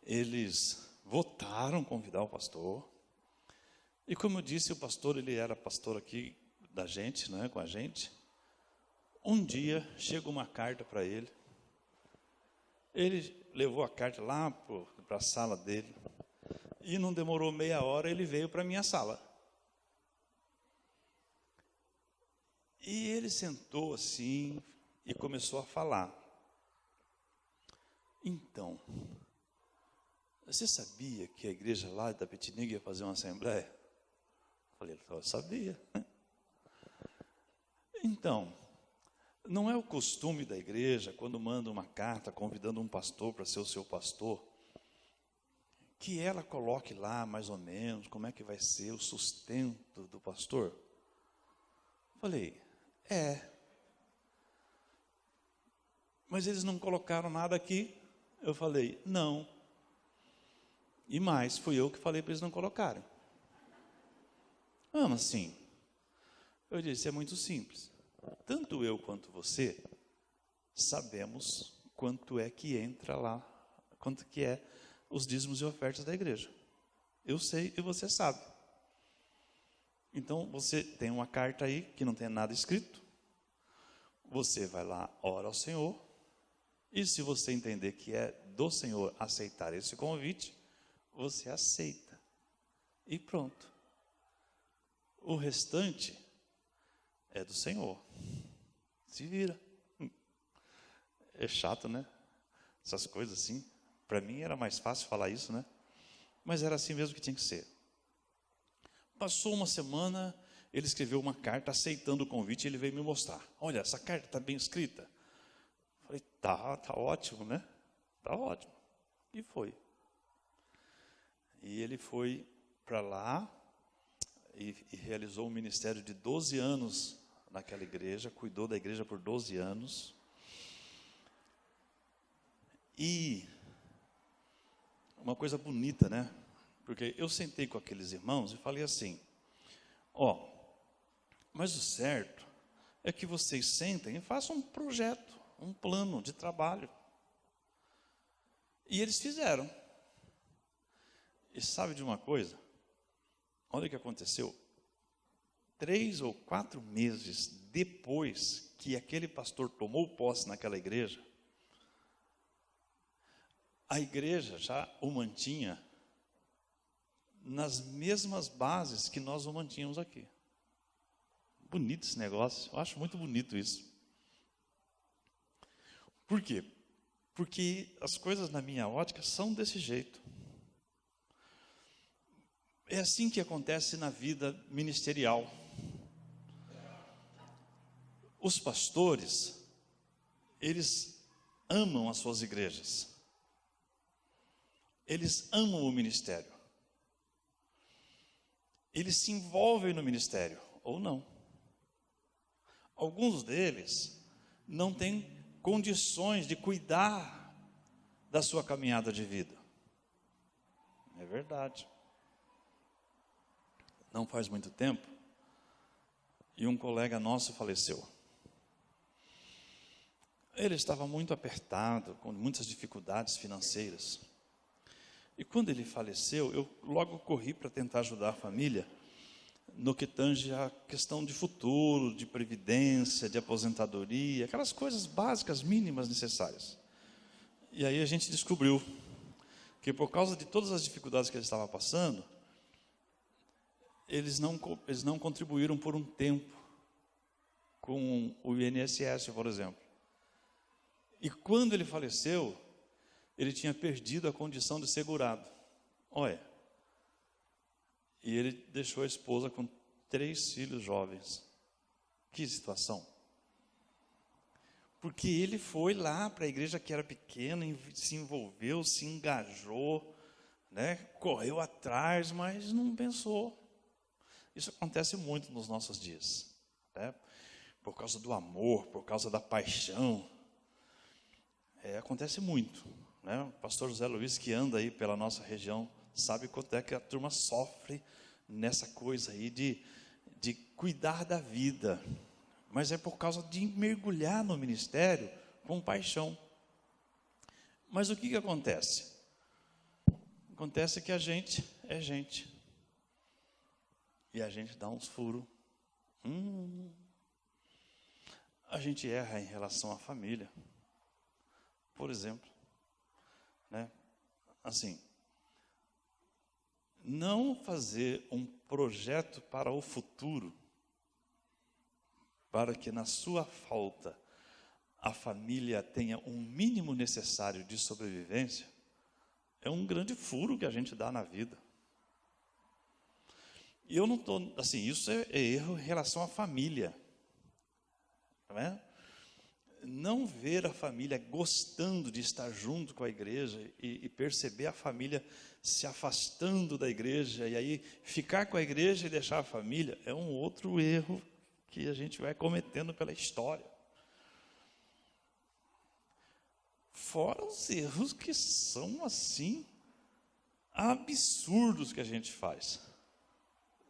eles votaram convidar o pastor. E como eu disse, o pastor, ele era pastor aqui da gente, né, com a gente. Um dia, chega uma carta para ele. Ele levou a carta lá para a sala dele. E não demorou meia hora, ele veio para a minha sala. E ele sentou assim e começou a falar. Então, você sabia que a igreja lá de Itapetininga ia fazer uma assembleia? Eu falei, eu sabia. Então, não é o costume da igreja, quando manda uma carta convidando um pastor para ser o seu pastor, que ela coloque lá mais ou menos como é que vai ser o sustento do pastor? Eu falei, mas eles não colocaram nada aqui? Eu falei, não. E mais, fui eu que falei para eles não colocarem. Mas assim, eu disse, é muito simples. Tanto eu quanto você sabemos quanto é que entra lá, quanto que é os dízimos e ofertas da igreja. Eu sei e você sabe. Então, você tem uma carta aí que não tem nada escrito. Você vai lá, ora ao Senhor. E se você entender que é do Senhor aceitar esse convite, você aceita. E pronto. O restante é do Senhor. Se vira. É chato, né? Essas coisas assim. Para mim era mais fácil falar isso, né? Mas era assim mesmo que tinha que ser. Passou uma semana, ele escreveu uma carta aceitando o convite e ele veio me mostrar. Olha, essa carta está bem escrita. Falei, tá ótimo, né? Tá ótimo. E foi. E ele foi para lá e realizou um ministério de 12 anos naquela igreja, cuidou da igreja por 12 anos. E uma coisa bonita, né? Porque eu sentei com aqueles irmãos e falei assim, mas o certo é que vocês sentem e façam um projeto, um plano de trabalho. E eles fizeram. E sabe de uma coisa? Olha o que aconteceu. 3 ou 4 meses depois que aquele pastor tomou posse naquela igreja, a igreja já o mantinha nas mesmas bases que nós o mantínhamos aqui. Bonito esse negócio, eu acho muito bonito isso. Por quê? Porque as coisas na minha ótica são desse jeito. É assim que acontece na vida ministerial. Os pastores, eles amam as suas igrejas. Eles amam o ministério. Eles se envolvem no ministério, ou não. Alguns deles não têm condições de cuidar da sua caminhada de vida. É verdade. Não faz muito tempo, e um colega nosso faleceu. Ele estava muito apertado, com muitas dificuldades financeiras. E quando ele faleceu, eu logo corri para tentar ajudar a família no que tange a questão de futuro, de previdência, de aposentadoria, aquelas coisas básicas, mínimas necessárias. E aí a gente descobriu que por causa de todas as dificuldades que ele estava passando, eles não contribuíram por um tempo com o INSS, por exemplo. E quando ele faleceu, ele tinha perdido a condição de segurado. Olha. E ele deixou a esposa com 3 filhos jovens. Que situação. Porque ele foi lá para a igreja que era pequena, se envolveu, se engajou, né? Correu atrás, mas não pensou. Isso acontece muito nos nossos dias, né? Por causa do amor, por causa da paixão. Acontece muito, né? O pastor José Luiz, que anda aí pela nossa região, sabe quanto é que a turma sofre nessa coisa aí de cuidar da vida. Mas é por causa de mergulhar no ministério com paixão. Mas o que acontece? Acontece que a gente é gente. E a gente dá uns furos. A gente erra em relação à família. Por exemplo, né? Assim, não fazer um projeto para o futuro, para que na sua falta a família tenha um mínimo necessário de sobrevivência, é um grande furo que a gente dá na vida. E eu não estou, assim, isso é erro em relação à família, não é? Não ver a família gostando de estar junto com a igreja e perceber a família se afastando da igreja e aí ficar com a igreja e deixar a família é um outro erro que a gente vai cometendo pela história. Fora os erros que são assim absurdos que a gente faz.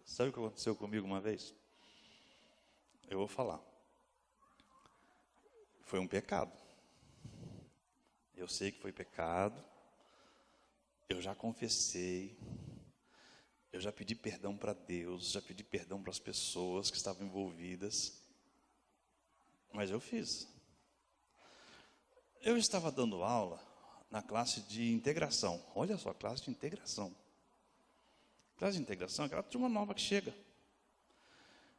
Sabe o que aconteceu comigo uma vez? Eu vou falar. Foi um pecado. Eu sei que foi pecado. Eu já confessei. Eu já pedi perdão para Deus. Já pedi perdão para as pessoas que estavam envolvidas. Mas eu fiz. Eu estava dando aula na classe de integração. Olha só, classe de integração. Classe de integração é aquela turma nova que chega.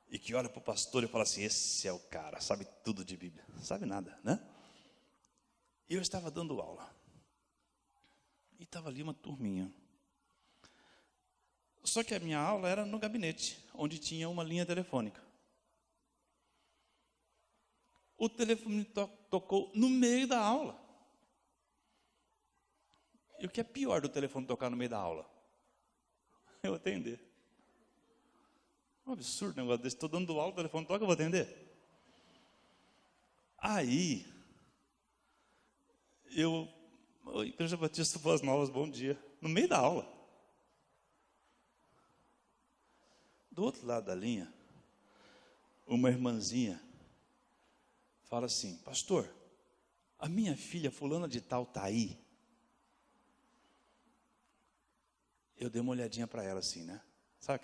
E que olha para o pastor e fala assim, esse é o cara, sabe tudo de Bíblia. Não sabe nada, né? E eu estava dando aula. E estava ali uma turminha. Só que a minha aula era no gabinete, onde tinha uma linha telefônica. O telefone tocou no meio da aula. E o que é pior do telefone tocar no meio da aula? Eu atender. Um absurdo negócio desse. Estou dando aula, o telefone toca, eu vou atender. Aí, Igreja Batista Boas Novas, bom dia. No meio da aula. Do outro lado da linha, uma irmãzinha fala assim, pastor, a minha filha fulana de tal está aí. Eu dei uma olhadinha para ela assim, né? Sabe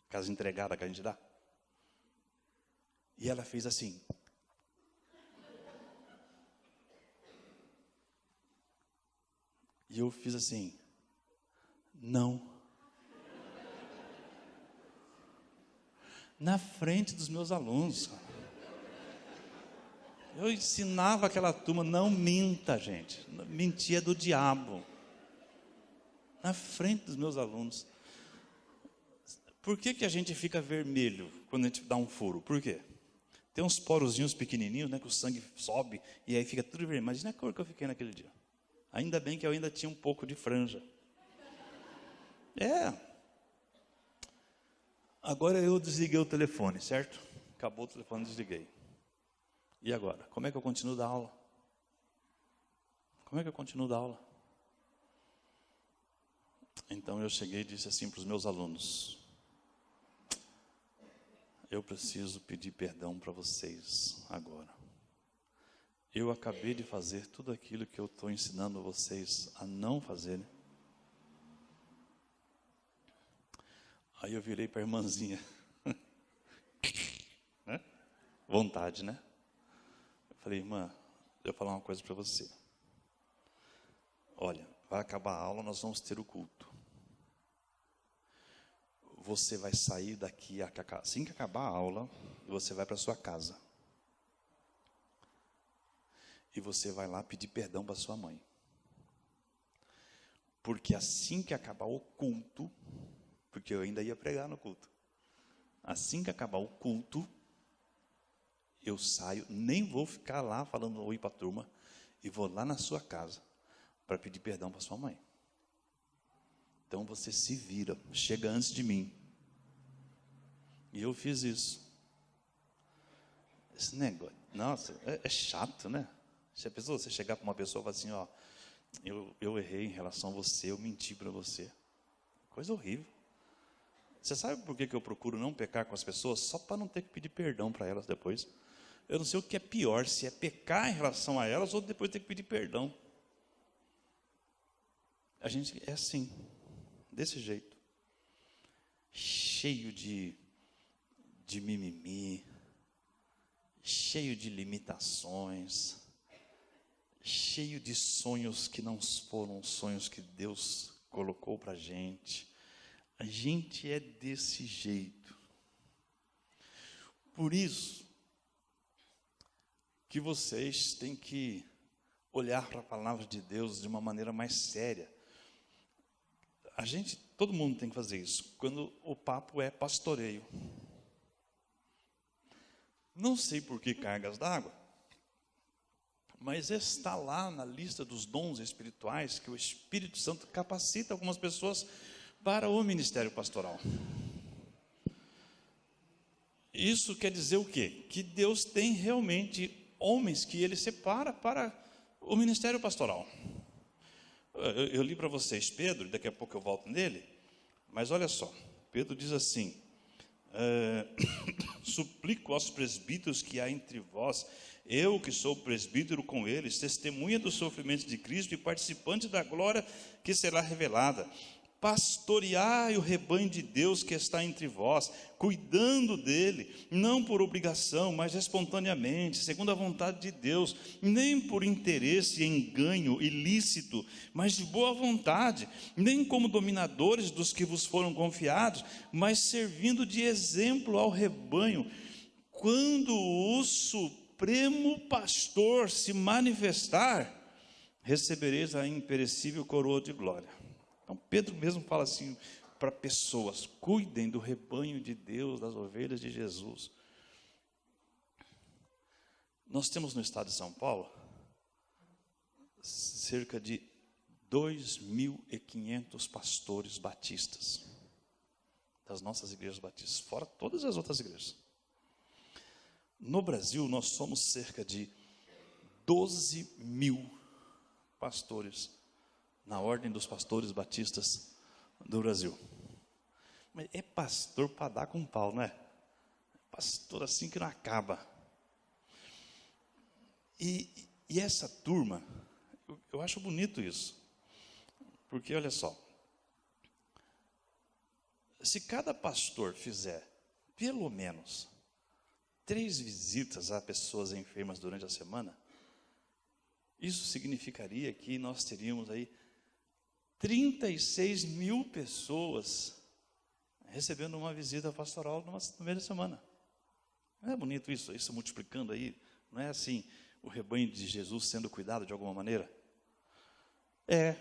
aquelas entregadas que a gente dá? E ela fez assim. E eu fiz assim. Não. Na frente dos meus alunos. Eu ensinava aquela turma, não minta, gente. Mentir é do diabo. Na frente dos meus alunos. Por que a gente fica vermelho quando a gente dá um furo? Por quê? Tem uns porozinhos pequenininhos, né, que o sangue sobe e aí fica tudo vermelho. Imagina a cor que eu fiquei naquele dia. Ainda bem que eu ainda tinha um pouco de franja. Agora eu desliguei o telefone, certo? Acabou o telefone, desliguei. E agora? Como é que eu continuo da aula? Como é que eu continuo da aula? Então eu cheguei e disse assim para os meus alunos: eu preciso pedir perdão para vocês agora. Eu acabei de fazer tudo aquilo que eu estou ensinando vocês a não fazerem. Aí eu virei para a irmãzinha. Né? Vontade, né? Eu falei: irmã, eu vou falar uma coisa para você. Olha, vai acabar a aula, nós vamos ter o culto. Você vai sair daqui, assim que acabar a aula, você vai para sua casa. E você vai lá pedir perdão para sua mãe. Porque assim que acabar o culto, porque eu ainda ia pregar no culto, assim que acabar o culto, eu saio, nem vou ficar lá falando oi para a turma, e vou lá na sua casa para pedir perdão para sua mãe. Então você se vira, chega antes de mim. E eu fiz isso. Esse negócio, nossa, é chato, né? Se a pessoa, você chegar para uma pessoa e falar assim, ó, eu errei em relação a você, eu menti para você. Coisa horrível. Você sabe por que eu procuro não pecar com as pessoas? Só para não ter que pedir perdão para elas depois. Eu não sei o que é pior, se é pecar em relação a elas ou depois ter que pedir perdão. A gente é assim, desse jeito. Cheio de mimimi, cheio de limitações, cheio de sonhos que não foram sonhos que Deus colocou para a gente. A gente é desse jeito. Por isso que vocês têm que olhar para a palavra de Deus de uma maneira mais séria. Todo mundo tem que fazer isso, quando o papo é pastoreio. Não sei por que cargas d'água, mas está lá na lista dos dons espirituais que o Espírito Santo capacita algumas pessoas para o ministério pastoral. Isso quer dizer o quê? Que Deus tem realmente homens que Ele separa para o ministério pastoral. Eu li para vocês Pedro, daqui a pouco eu volto nele, mas olha só, Pedro diz assim, suplico aos presbíteros que há entre vós, eu que sou presbítero com eles, testemunha dos sofrimentos de Cristo e participante da glória que será revelada. Pastoreai o rebanho de Deus que está entre vós, cuidando dele, não por obrigação, mas espontaneamente, segundo a vontade de Deus, nem por interesse em ganho ilícito, mas de boa vontade, nem como dominadores dos que vos foram confiados, mas servindo de exemplo ao rebanho. Quando o Supremo Pastor se manifestar, recebereis a imperecível coroa de glória. Então Pedro mesmo fala assim para pessoas: cuidem do rebanho de Deus, das ovelhas de Jesus. Nós temos no estado de São Paulo cerca de 2.500 pastores batistas das nossas igrejas batistas, fora todas as outras igrejas. No Brasil nós somos cerca de 12.000 pastores na ordem dos pastores batistas do Brasil. Mas é pastor para dar com pau, não é? Pastor assim que não acaba. E essa turma, eu acho bonito isso. Porque, olha só, se cada pastor fizer, pelo menos, 3 visitas a pessoas enfermas durante a semana, isso significaria que nós teríamos aí 36.000 pessoas recebendo uma visita pastoral no meio da semana. Não é bonito isso multiplicando aí? Não é assim, o rebanho de Jesus sendo cuidado de alguma maneira? É,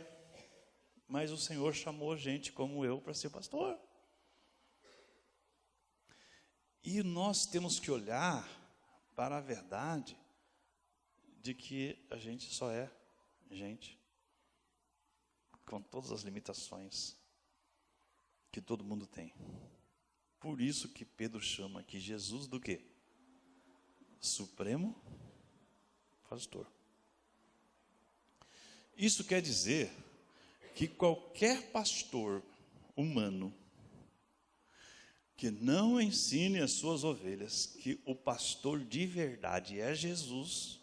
mas o Senhor chamou gente como eu para ser pastor. E nós temos que olhar para a verdade de que a gente só é gente, com todas as limitações que todo mundo tem. Por isso que Pedro chama aqui Jesus do quê? Supremo Pastor. Isso quer dizer que qualquer pastor humano que não ensine as suas ovelhas que o pastor de verdade é Jesus,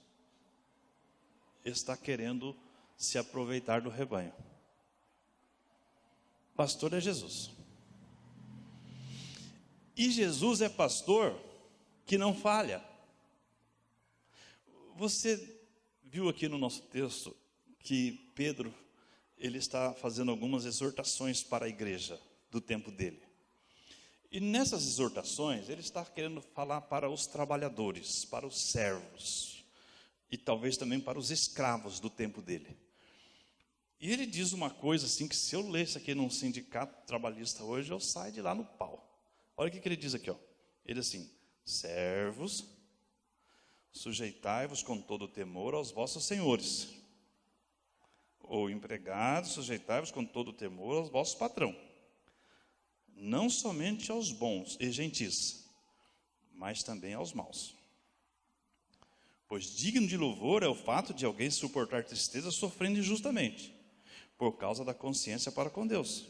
está querendo se aproveitar do rebanho. Pastor é Jesus. E Jesus é pastor que não falha. Você viu aqui no nosso texto que Pedro, ele está fazendo algumas exortações para a igreja do tempo dele. E nessas exortações, ele está querendo falar para os trabalhadores, para os servos, e talvez também para os escravos do tempo dele. E ele diz uma coisa assim, que se eu ler isso aqui num sindicato trabalhista hoje, eu saio de lá no pau. Olha o que ele diz aqui, ó. Ele assim: servos, sujeitai-vos com todo temor aos vossos senhores. Ou empregados, sujeitai-vos com todo temor aos vossos patrão. Não somente aos bons e gentis, mas também aos maus. Pois digno de louvor é o fato de alguém suportar tristeza sofrendo injustamente, por causa da consciência para com Deus.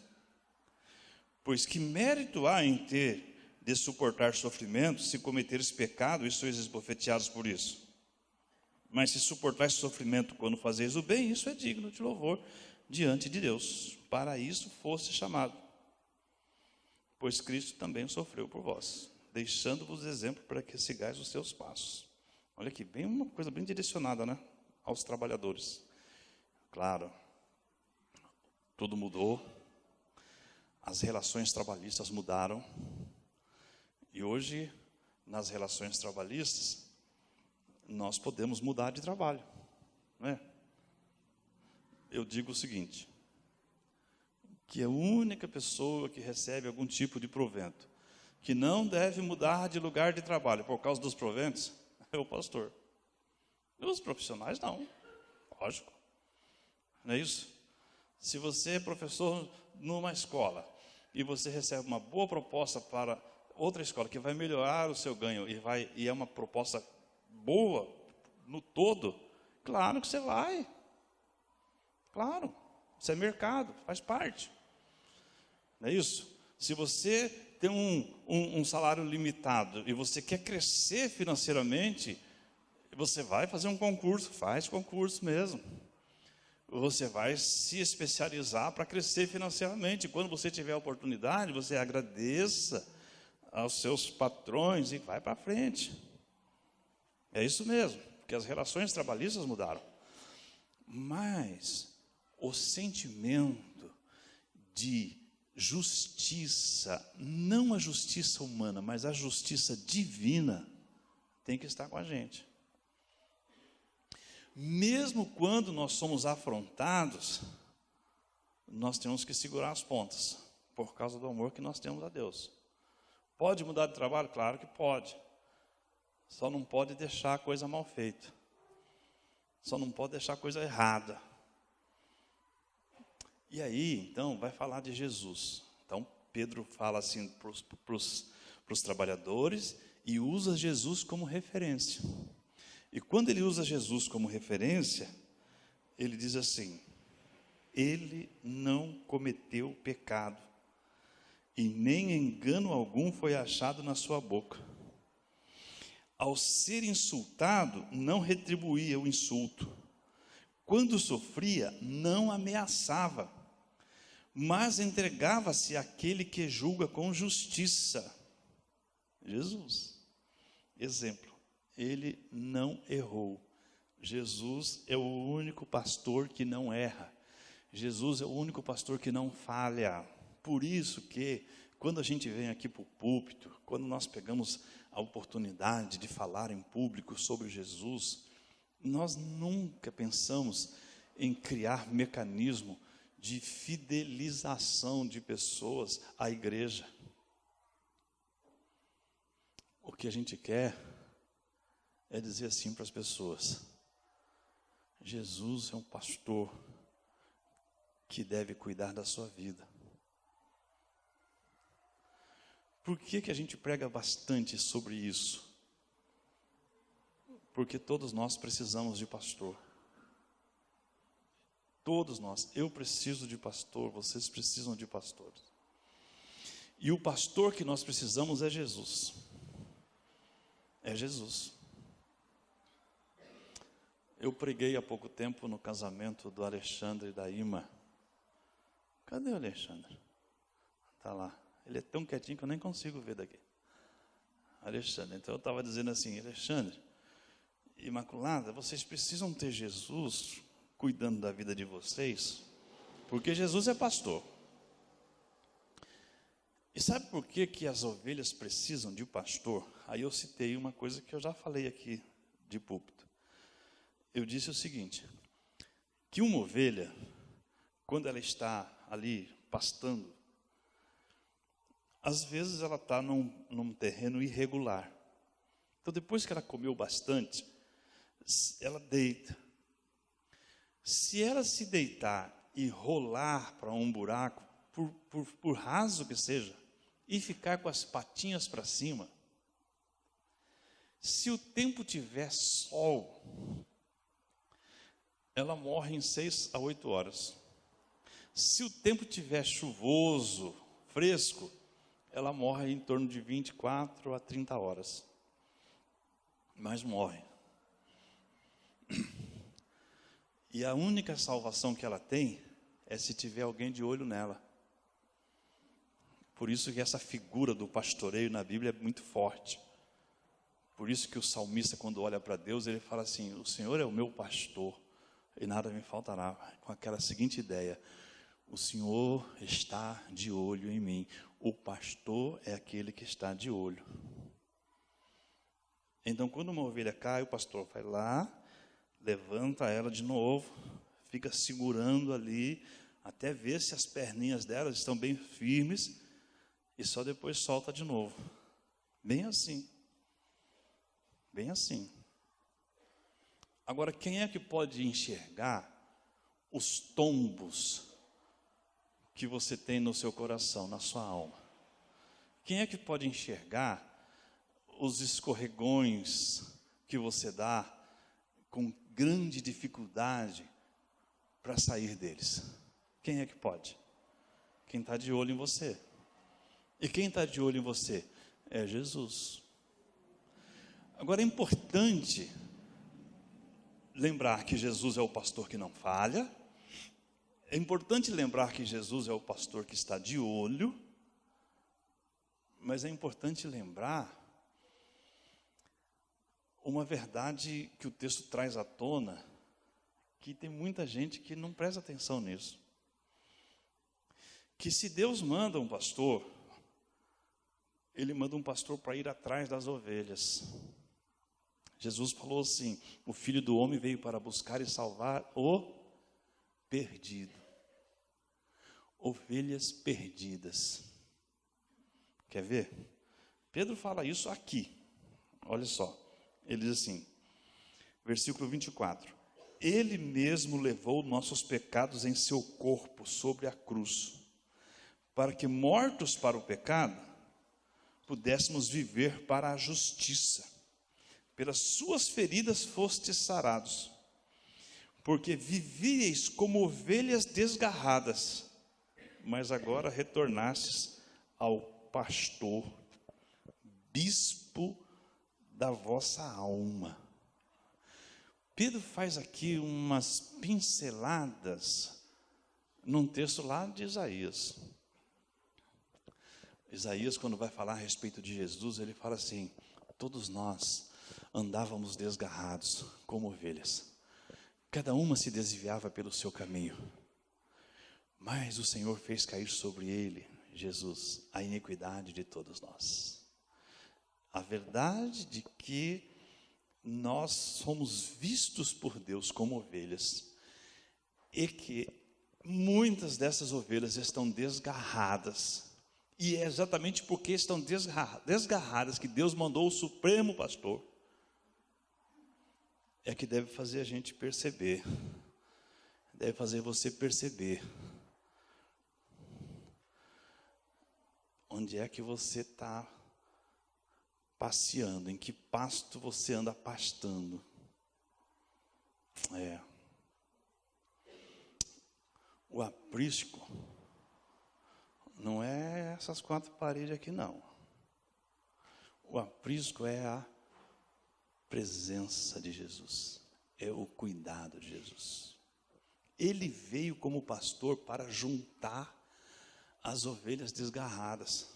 Pois que mérito há em ter de suportar sofrimento, se cometeres pecado e sois esbofeteados por isso? Mas se suportais sofrimento quando fazeis o bem, isso é digno de louvor diante de Deus. Para isso foste chamado. Pois Cristo também sofreu por vós, deixando-vos exemplo para que sigais os seus passos. Olha aqui, bem uma coisa bem direcionada, né, aos trabalhadores. Claro, tudo mudou, as relações trabalhistas mudaram, e hoje, nas relações trabalhistas, nós podemos mudar de trabalho, né? Eu digo o seguinte, que a única pessoa que recebe algum tipo de provento, que não deve mudar de lugar de trabalho por causa dos proventos, é o pastor. E os profissionais não, lógico, não é isso? Se você é professor numa escola e você recebe uma boa proposta para outra escola que vai melhorar o seu ganho e é uma proposta boa no todo, claro que você vai. Claro, isso é mercado, faz parte. Não é isso? Se você tem um salário limitado e você quer crescer financeiramente, você vai fazer um concurso, faz concurso mesmo. Você vai se especializar para crescer financeiramente. Quando você tiver a oportunidade, você agradeça aos seus patrões e vai para frente. É isso mesmo, porque as relações trabalhistas mudaram. Mas o sentimento de justiça, não a justiça humana, mas a justiça divina, tem que estar com a gente. Mesmo quando nós somos afrontados, nós temos que segurar as pontas, por causa do amor que nós temos a Deus. Pode mudar de trabalho? Claro que pode. Só não pode deixar a coisa mal feita. Só não pode deixar a coisa errada. E aí, então, vai falar de Jesus. Então, Pedro fala assim para os trabalhadores e usa Jesus como referência. E quando ele usa Jesus como referência, ele diz assim: ele não cometeu pecado, e nem engano algum foi achado na sua boca. Ao ser insultado, não retribuía o insulto. Quando sofria, não ameaçava, mas entregava-se àquele que julga com justiça. Jesus, exemplo, ele não errou. Jesus é o único pastor que não erra. Jesus é o único pastor que não falha. Por isso que, quando a gente vem aqui para o púlpito, quando nós pegamos a oportunidade de falar em público sobre Jesus, nós nunca pensamos em criar mecanismo de fidelização de pessoas à igreja. O que a gente quer é dizer assim para as pessoas: Jesus é um pastor que deve cuidar da sua vida. Por que a gente prega bastante sobre isso? Porque todos nós precisamos de pastor. Todos nós. Eu preciso de pastor, vocês precisam de pastores. E o pastor que nós precisamos é Jesus. É Jesus. Eu preguei há pouco tempo no casamento do Alexandre e da Ima. Cadê o Alexandre? Está lá. Ele é tão quietinho que eu nem consigo ver daqui. Alexandre. Então eu estava dizendo assim: Alexandre, Imaculada, vocês precisam ter Jesus cuidando da vida de vocês, porque Jesus é pastor. E sabe por que as ovelhas precisam de pastor? Aí eu citei uma coisa que eu já falei aqui de púlpito. Eu disse o seguinte: que uma ovelha, quando ela está ali pastando, às vezes ela está num terreno irregular. Então, depois que ela comeu bastante, ela deita. Se ela se deitar e rolar para um buraco, por raso que seja, e ficar com as patinhas para cima, se o tempo tiver sol, ela morre em 6 a 8 horas. Se o tempo tiver chuvoso, fresco, ela morre em torno de 24 a 30 horas. Mas morre. E a única salvação que ela tem é se tiver alguém de olho nela. Por isso que essa figura do pastoreio na Bíblia é muito forte. Por isso que o salmista, quando olha para Deus, ele fala assim: o Senhor é o meu pastor e nada me faltará. Com aquela seguinte ideia: o Senhor está de olho em mim. O pastor é aquele que está de olho. Então, quando uma ovelha cai, o pastor vai lá, levanta ela de novo, fica segurando ali, até ver se as perninhas dela estão bem firmes, e só depois solta de novo. Bem assim. Bem assim. Agora, quem é que pode enxergar os tombos que você tem no seu coração, na sua alma? Quem é que pode enxergar os escorregões que você dá com grande dificuldade para sair deles? Quem é que pode? Quem está de olho em você. E quem está de olho em você? É Jesus. Agora, é importante lembrar que Jesus é o pastor que não falha. É importante lembrar que Jesus é o pastor que está de olho. Mas é importante lembrar uma verdade que o texto traz à tona, que tem muita gente que não presta atenção nisso. Que se Deus manda um pastor, Ele manda um pastor para ir atrás das ovelhas. Jesus falou assim: o Filho do Homem veio para buscar e salvar o perdido. Ovelhas perdidas. Quer ver? Pedro fala isso aqui. Olha só. Ele diz assim, versículo 24: Ele mesmo levou nossos pecados em seu corpo sobre a cruz, para que, mortos para o pecado, pudéssemos viver para a justiça. Pelas suas feridas fostes sarados, porque vivíeis como ovelhas desgarradas, mas agora retornastes ao pastor, bispo da vossa alma. Pedro faz aqui umas pinceladas num texto lá de Isaías. Isaías, quando vai falar a respeito de Jesus, ele fala assim: todos nós andávamos desgarrados como ovelhas, cada uma se desviava pelo seu caminho, mas o Senhor fez cair sobre ele, Jesus, a iniquidade de todos nós. A verdade de que nós somos vistos por Deus como ovelhas, e que muitas dessas ovelhas estão desgarradas, e é exatamente porque estão desgarradas que Deus mandou o Supremo Pastor é que deve fazer a gente perceber, deve fazer você perceber onde é que você está passeando, em que pasto você anda pastando. O aprisco não é essas 4 paredes aqui, não. O aprisco é a presença de Jesus, é o cuidado de Jesus. Ele veio como pastor para juntar as ovelhas desgarradas.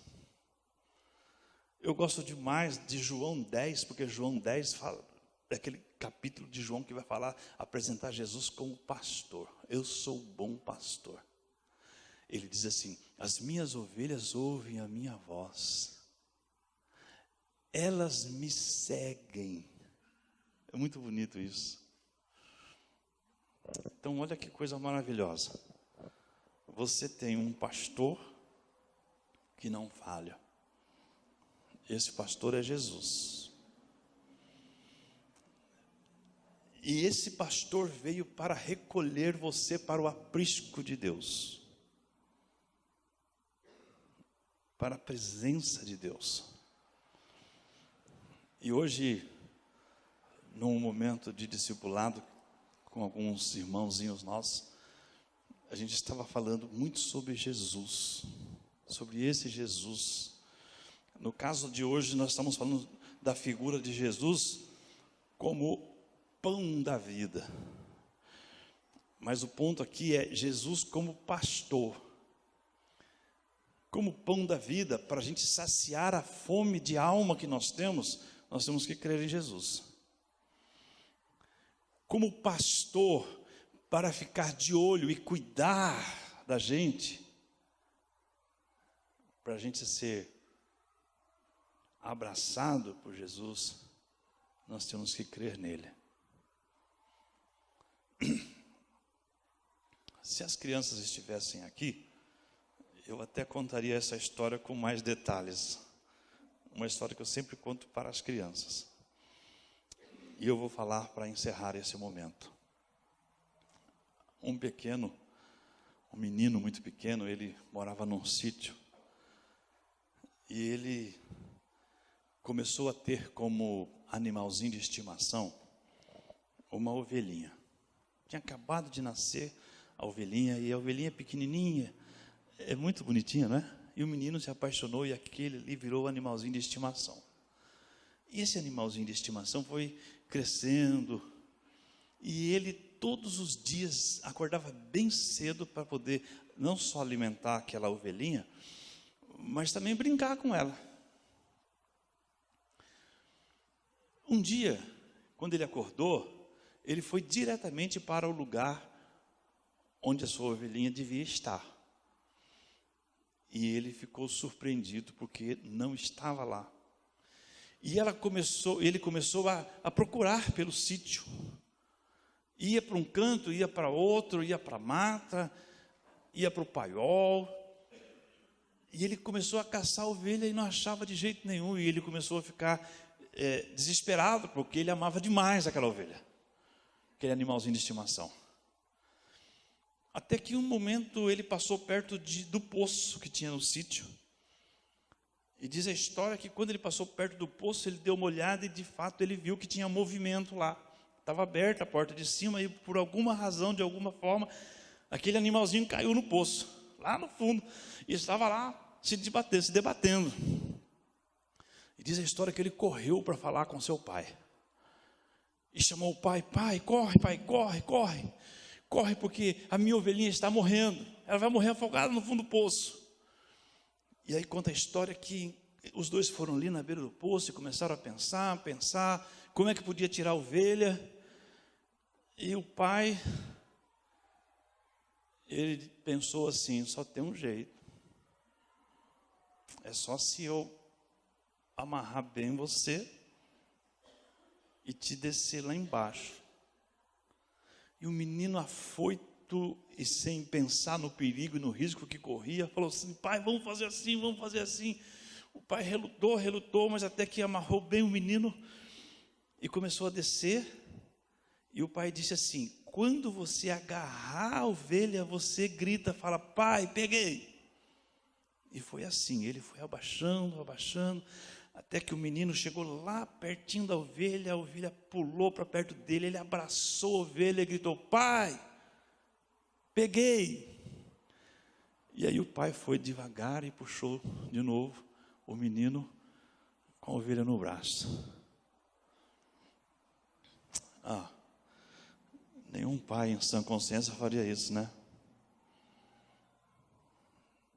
Eu gosto demais de João 10, porque João 10 fala, é aquele capítulo de João que vai falar, apresentar Jesus como pastor. Eu sou o bom pastor. Ele diz assim: as minhas ovelhas ouvem a minha voz, elas me seguem. É muito bonito isso. Então olha que coisa maravilhosa. Você tem um pastor que não falha. Esse pastor é Jesus. E esse pastor veio para recolher você para o aprisco de Deus, para a presença de Deus. E hoje, num momento de discipulado com alguns irmãozinhos nossos, a gente estava falando muito sobre Jesus, sobre esse Jesus. No caso de hoje, nós estamos falando da figura de Jesus como pão da vida. Mas o ponto aqui é Jesus como pastor, como pão da vida. Para a gente saciar a fome de alma que nós temos que crer em Jesus. Como pastor, para ficar de olho e cuidar da gente, para a gente ser abraçado por Jesus, nós temos que crer nele. Se as crianças estivessem aqui, eu até contaria essa história com mais detalhes. Uma história que eu sempre conto para as crianças. E eu vou falar para encerrar esse momento. Um menino muito pequeno, ele morava num sítio. E ele começou a ter como animalzinho de estimação uma ovelhinha. Tinha acabado de nascer a ovelhinha, e a ovelhinha pequenininha, é muito bonitinha, né? E o menino se apaixonou e aquele ali virou o animalzinho de estimação. E esse animalzinho de estimação foi crescendo, e ele todos os dias acordava bem cedo para poder não só alimentar aquela ovelhinha, mas também brincar com ela. Um dia, quando ele acordou, ele foi diretamente para o lugar onde a sua ovelhinha devia estar. E ele ficou surpreendido porque não estava lá. E ele começou a procurar pelo sítio. Ia para um canto, ia para outro, ia para a mata, ia para o paiol. E ele começou a caçar a ovelha e não achava de jeito nenhum. E ele começou a ficar desesperado, porque ele amava demais aquela ovelha, aquele animalzinho de estimação. Até que um momento ele passou perto do poço que tinha no sítio. E diz a história que quando ele passou perto do poço, ele deu uma olhada e de fato ele viu que tinha movimento lá. Estava aberta a porta de cima e por alguma razão, de alguma forma, aquele animalzinho caiu no poço, lá no fundo, e estava lá se debatendo. E diz a história que ele correu para falar com seu pai. E chamou o pai: pai, corre, corre. Corre, porque a minha ovelhinha está morrendo. Ela vai morrer afogada no fundo do poço. E aí conta a história que os dois foram ali na beira do poço e começaram a pensar como é que podia tirar a ovelha. E o pai, ele pensou assim: só tem um jeito. É só se eu amarrar bem você e te descer lá embaixo. E o menino afoito e sem pensar no perigo e no risco que corria, falou assim: pai, vamos fazer assim. O pai relutou, mas até que amarrou bem o menino e começou a descer. E o pai disse assim: quando você agarrar a ovelha, você grita, fala: pai, peguei. E foi assim, ele foi abaixando, abaixando, até que o menino chegou lá pertinho da ovelha, a ovelha pulou para perto dele, ele abraçou a ovelha e gritou: pai, peguei. E aí o pai foi devagar e puxou de novo o menino com a ovelha no braço. Nenhum pai em sã consciência faria isso, né?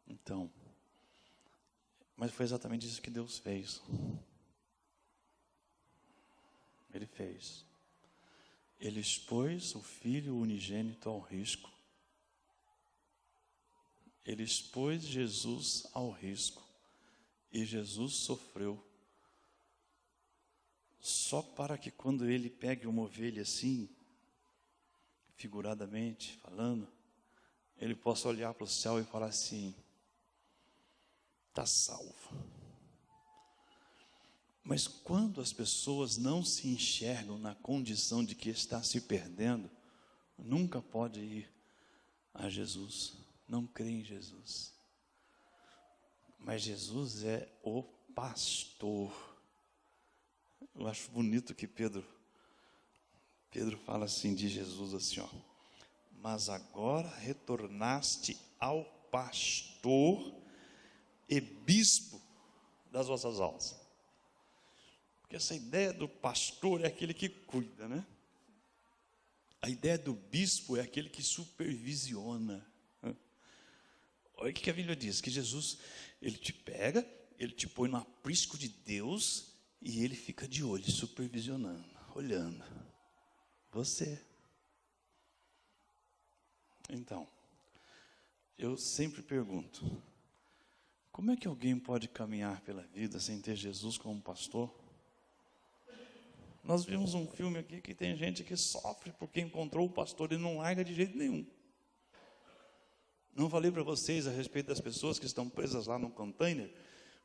Então, mas foi exatamente isso que Deus fez. Ele fez. Ele expôs o Filho unigênito ao risco. Ele expôs Jesus ao risco. E Jesus sofreu. Só para que quando ele pegue uma ovelha assim, figuradamente falando, ele possa olhar para o céu e falar assim: está salvo. Mas quando as pessoas não se enxergam na condição de que está se perdendo, nunca pode ir a Jesus, não crê em Jesus. Mas Jesus é o pastor. Eu acho bonito que Pedro fala assim de Jesus assim, ó: mas agora retornaste ao pastor e bispo das vossas almas. Porque essa ideia do pastor é aquele que cuida, né? A ideia do bispo é aquele que supervisiona. Olha o que a Bíblia diz, que Jesus, ele te pega, ele te põe no aprisco de Deus e ele fica de olho, supervisionando, olhando você. Então, eu sempre pergunto: como é que alguém pode caminhar pela vida sem ter Jesus como pastor? Nós vimos um filme aqui que tem gente que sofre porque encontrou o pastor e não larga de jeito nenhum. Não falei para vocês a respeito das pessoas que estão presas lá no container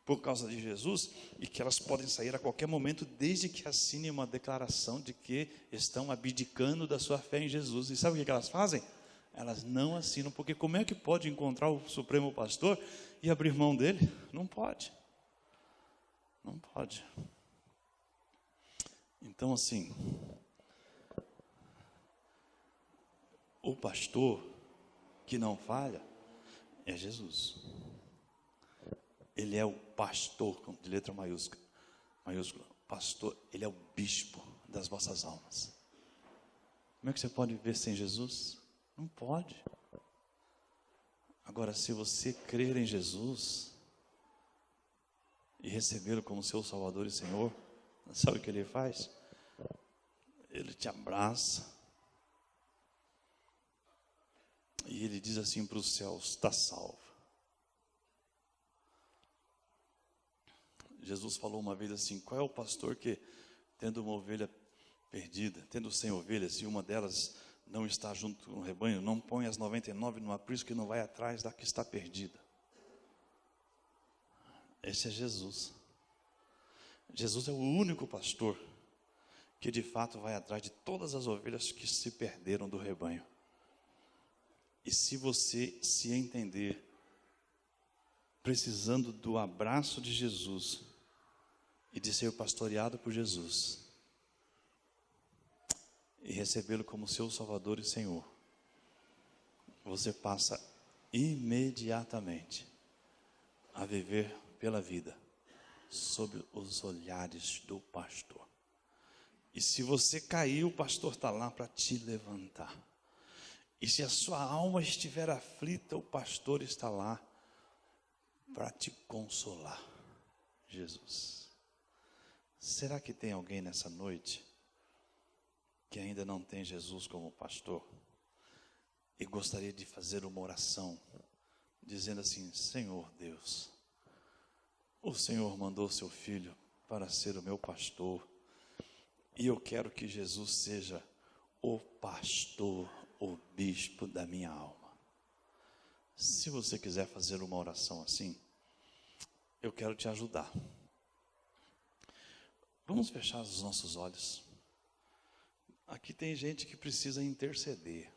por causa de Jesus e que elas podem sair a qualquer momento desde que assinem uma declaração de que estão abdicando da sua fé em Jesus. E sabe o que elas fazem? Elas não assinam, porque como é que pode encontrar o Supremo Pastor e abrir mão dele? Não pode. Não pode. Então, assim, o pastor que não falha é Jesus. Ele é o pastor, de letra maiúscula. Pastor, ele é o bispo das vossas almas. Como é que você pode viver sem Jesus? Não pode. Agora, se você crer em Jesus e recebê-lo como seu Salvador e Senhor, sabe o que ele faz? Ele te abraça e ele diz assim para os céus: está salvo. Jesus falou uma vez assim: qual é o pastor que, tendo uma ovelha perdida, tendo 100 ovelhas, e uma delas não está junto com o rebanho, não põe as 99 no aprisco e não vai atrás da que está perdida? Esse é Jesus. Jesus é o único pastor que de fato vai atrás de todas as ovelhas que se perderam do rebanho. E se você se entender precisando do abraço de Jesus e de ser pastoreado por Jesus e recebê-lo como seu Salvador e Senhor, você passa imediatamente a viver pela vida sob os olhares do pastor. E se você cair, o pastor está lá para te levantar. E se a sua alma estiver aflita, o pastor está lá para te consolar. Jesus. Será que tem alguém nessa noite que ainda não tem Jesus como pastor e gostaria de fazer uma oração dizendo assim: Senhor Deus, o Senhor mandou seu filho para ser o meu pastor e eu quero que Jesus seja o pastor, o bispo da minha alma. Se você quiser fazer uma oração assim, eu quero te ajudar. Vamos fechar os nossos olhos. Aqui tem gente que precisa interceder.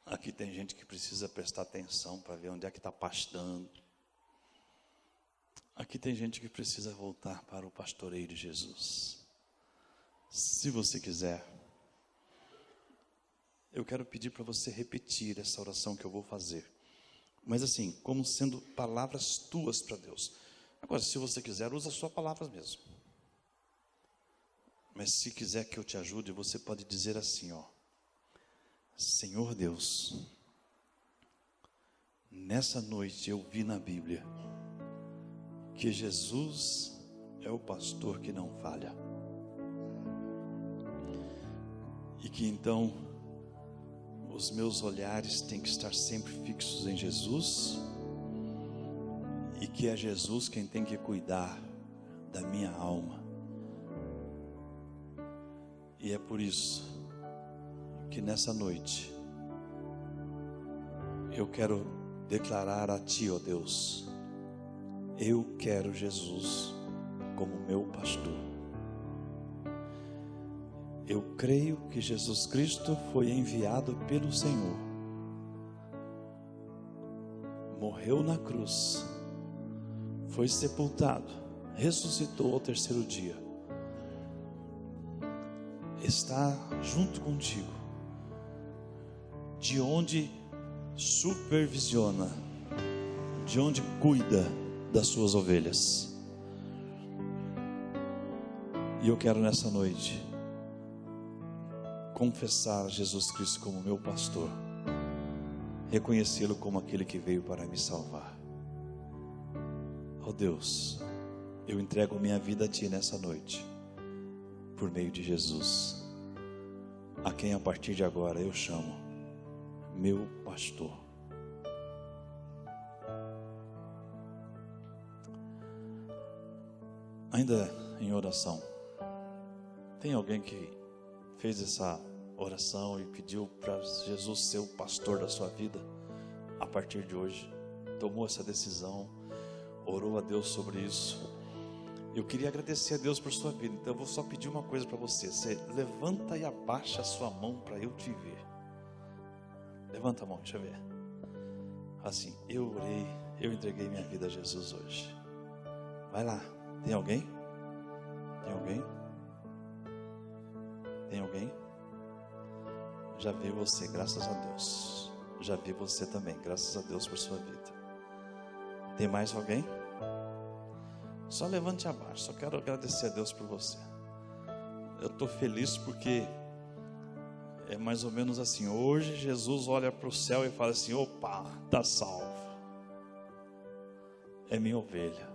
Aqui tem gente que precisa prestar atenção para ver onde é que está pastando. Aqui tem gente que precisa voltar para o pastoreio de Jesus. Se você quiser, eu quero pedir para você repetir essa oração que eu vou fazer. Mas assim, como sendo palavras tuas para Deus. Agora, se você quiser, usa suas palavras mesmo. Mas se quiser que eu te ajude, você pode dizer assim, ó. Senhor Deus, nessa noite eu vi na Bíblia que Jesus é o pastor que não falha. E que então os meus olhares têm que estar sempre fixos em Jesus, e que é Jesus quem tem que cuidar da minha alma. E é por isso que nessa noite eu quero declarar a Ti, ó Deus, eu quero Jesus como meu pastor. Eu creio que Jesus Cristo foi enviado pelo Senhor, morreu na cruz, foi sepultado, ressuscitou ao terceiro dia, está junto contigo, de onde supervisiona, de onde cuida das suas ovelhas. E eu quero nessa noite confessar Jesus Cristo como meu pastor, reconhecê-lo como aquele que veio para me salvar. Ó Deus, eu entrego minha vida a Ti nessa noite, por meio de Jesus, a quem a partir de agora eu chamo meu pastor. Ainda em oração, tem alguém que fez essa oração e pediu para Jesus ser o pastor da sua vida a partir de hoje, tomou essa decisão, orou a Deus sobre isso? Eu queria agradecer a Deus por sua vida, então eu vou só pedir uma coisa para você. Você levanta e abaixa a sua mão para eu te ver. Levanta a mão, deixa eu ver. Assim, eu orei, eu entreguei minha vida a Jesus hoje. Vai lá, tem alguém? Tem alguém? Tem alguém? Já vi você, graças a Deus. Já vi você também, graças a Deus por sua vida. Tem mais alguém? Só levante abaixo, só quero agradecer a Deus por você. Eu estou feliz porque é mais ou menos assim, hoje Jesus olha para o céu e fala assim, opa, está salvo. É minha ovelha.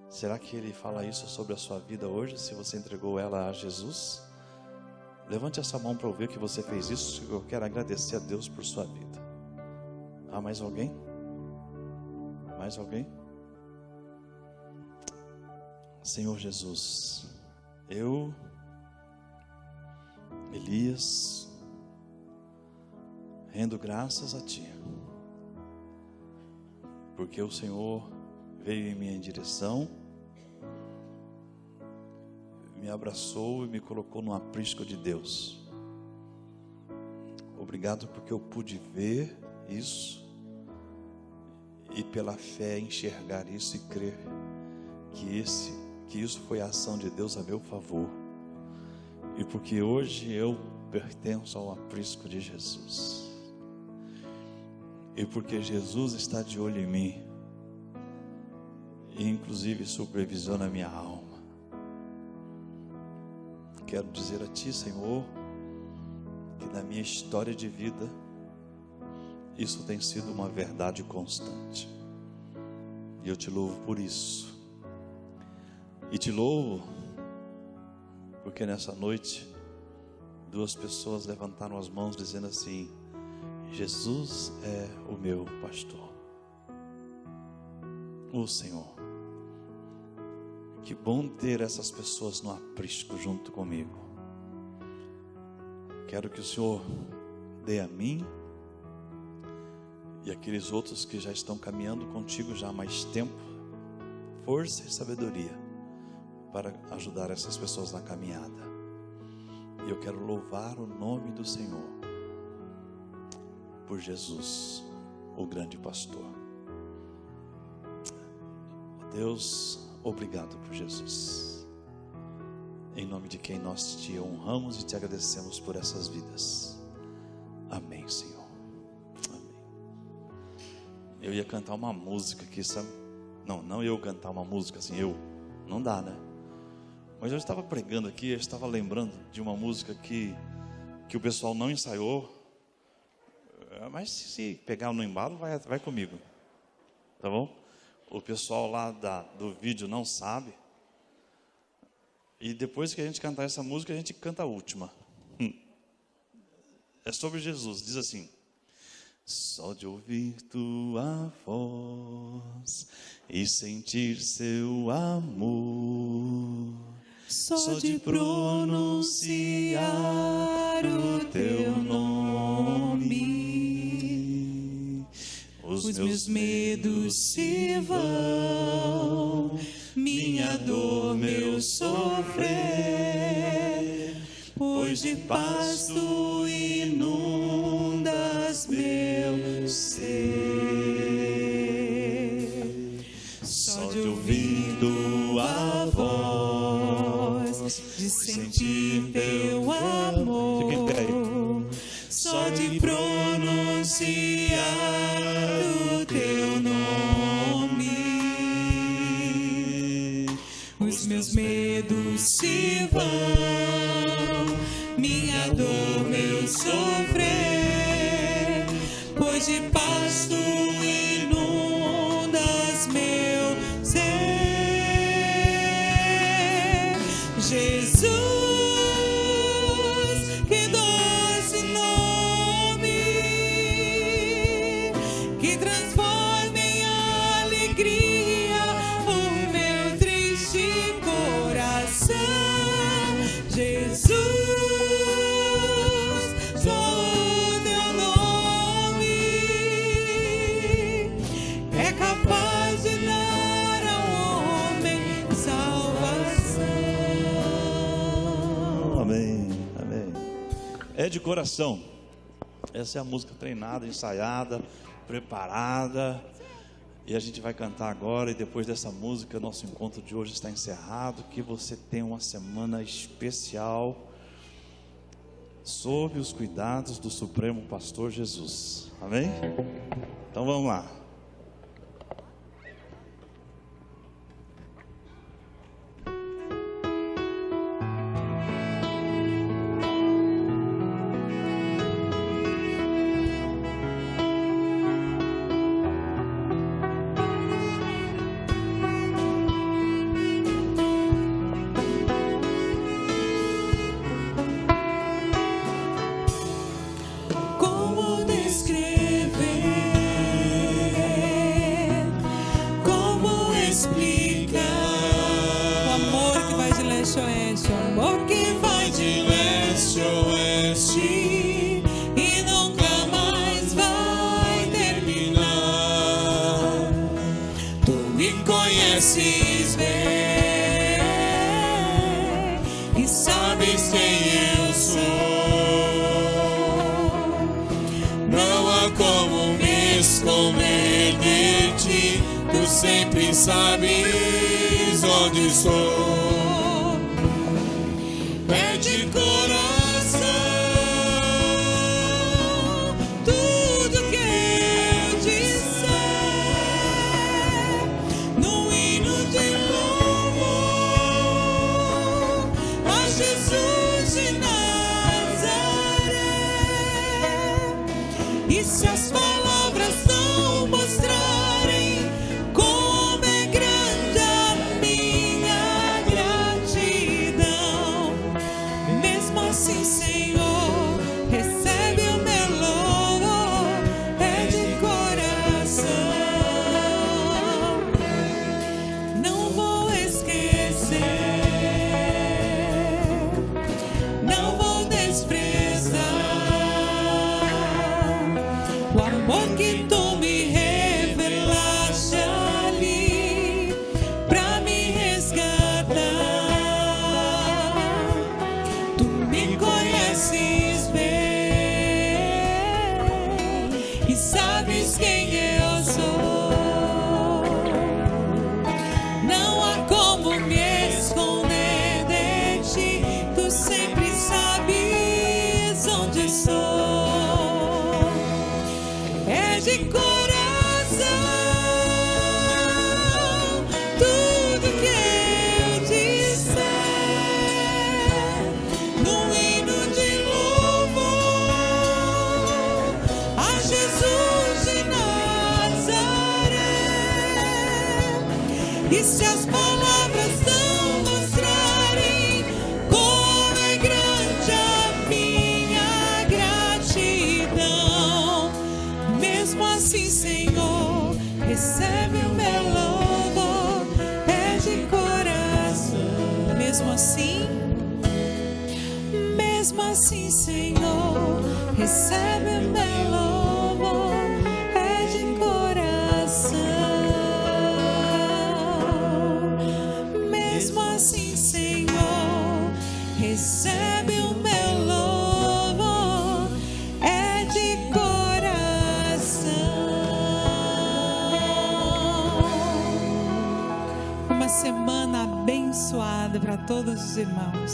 Será que Ele fala isso sobre a sua vida hoje, se você entregou ela a Jesus? Levante essa mão para eu ver que você fez isso. Eu quero agradecer a Deus por sua vida. Há mais alguém? Mais alguém? Senhor Jesus, eu, Elias, rendo graças a Ti, porque o Senhor veio em minha direção, me abraçou e me colocou no aprisco de Deus. Obrigado porque eu pude ver isso e pela fé enxergar isso e crer que isso foi a ação de Deus a meu favor, e porque hoje eu pertenço ao aprisco de Jesus, e porque Jesus está de olho em mim e inclusive supervisiona a minha alma. Quero dizer a Ti, Senhor, que na minha história de vida isso tem sido uma verdade constante, e eu Te louvo por isso. E Te louvo porque nessa noite duas pessoas levantaram as mãos dizendo assim: Jesus é o meu pastor. O Senhor, que bom ter essas pessoas no aprisco junto comigo. Quero que o Senhor dê a mim e aqueles outros que já estão caminhando contigo já há mais tempo força e sabedoria para ajudar essas pessoas na caminhada. eu quero louvar o nome do Senhor por Jesus, o grande pastor. Deus, obrigado por Jesus, em nome de quem nós te honramos e te agradecemos por essas vidas. Amém, Senhor. Amém. Eu ia cantar uma música aqui, sabe? Não eu cantar uma música assim, não dá, né? Mas eu estava pregando aqui, eu estava lembrando de uma música que o pessoal não ensaiou, mas se pegar no embalo, vai comigo, tá bom? O pessoal lá do vídeo não sabe, e depois que a gente cantar essa música, a gente canta a última. É sobre Jesus, diz assim: só de ouvir tua voz e sentir seu amor, só de pronunciar o teu nome, os meus medos se vão, minha dor, meu sofrer, pois de paz tu inundas meu ser. Só de ouvir tua voz, de sentir teu amor, fica em pé aí. Só de pronunciar o teu nome, os meus medos se vão, minha dor, meu sofrer, pois de paz tu inundas meu ser. Jesus, que doce nome, que transforma em alegria o meu triste coração. Jesus, só o teu nome é capaz de dar ao homem salvação. Amém, amém. É de coração. Essa é a música treinada, ensaiada, preparada. E a gente vai cantar agora, e depois dessa música, nosso encontro de hoje está encerrado. Que você tenha uma semana especial, sob os cuidados do Supremo Pastor Jesus. Amém? Então vamos lá. Como descrever, como explicar o amor que vai de leste a oeste, o amor que vai de leste a oeste e nunca mais vai terminar. Tu me conheces bem e sabes quem eu sou. Não há como me esconder de ti, tu sempre sabes onde estou. É de coração tudo que eu disser, num hino de louvor a Jesus de Nazaré. E se as palavras não mostrarem como é grande a minha gratidão, mesmo assim, Senhor, recebe o meu louvor, é de coração. Não vou esquecer, não vou desprezar o amor que tu me revelaste ali pra me resgatar. Tu me conheces E se as palavras não mostrarem como é grande a minha gratidão, mesmo assim, Senhor, recebe o meu louvor, é de coração. Mesmo assim, Senhor, recebe o meu louvor, é de coração. Mesmo assim, Senhor, recebe o meu louvor, é de coração. Uma semana abençoada para todos os irmãos.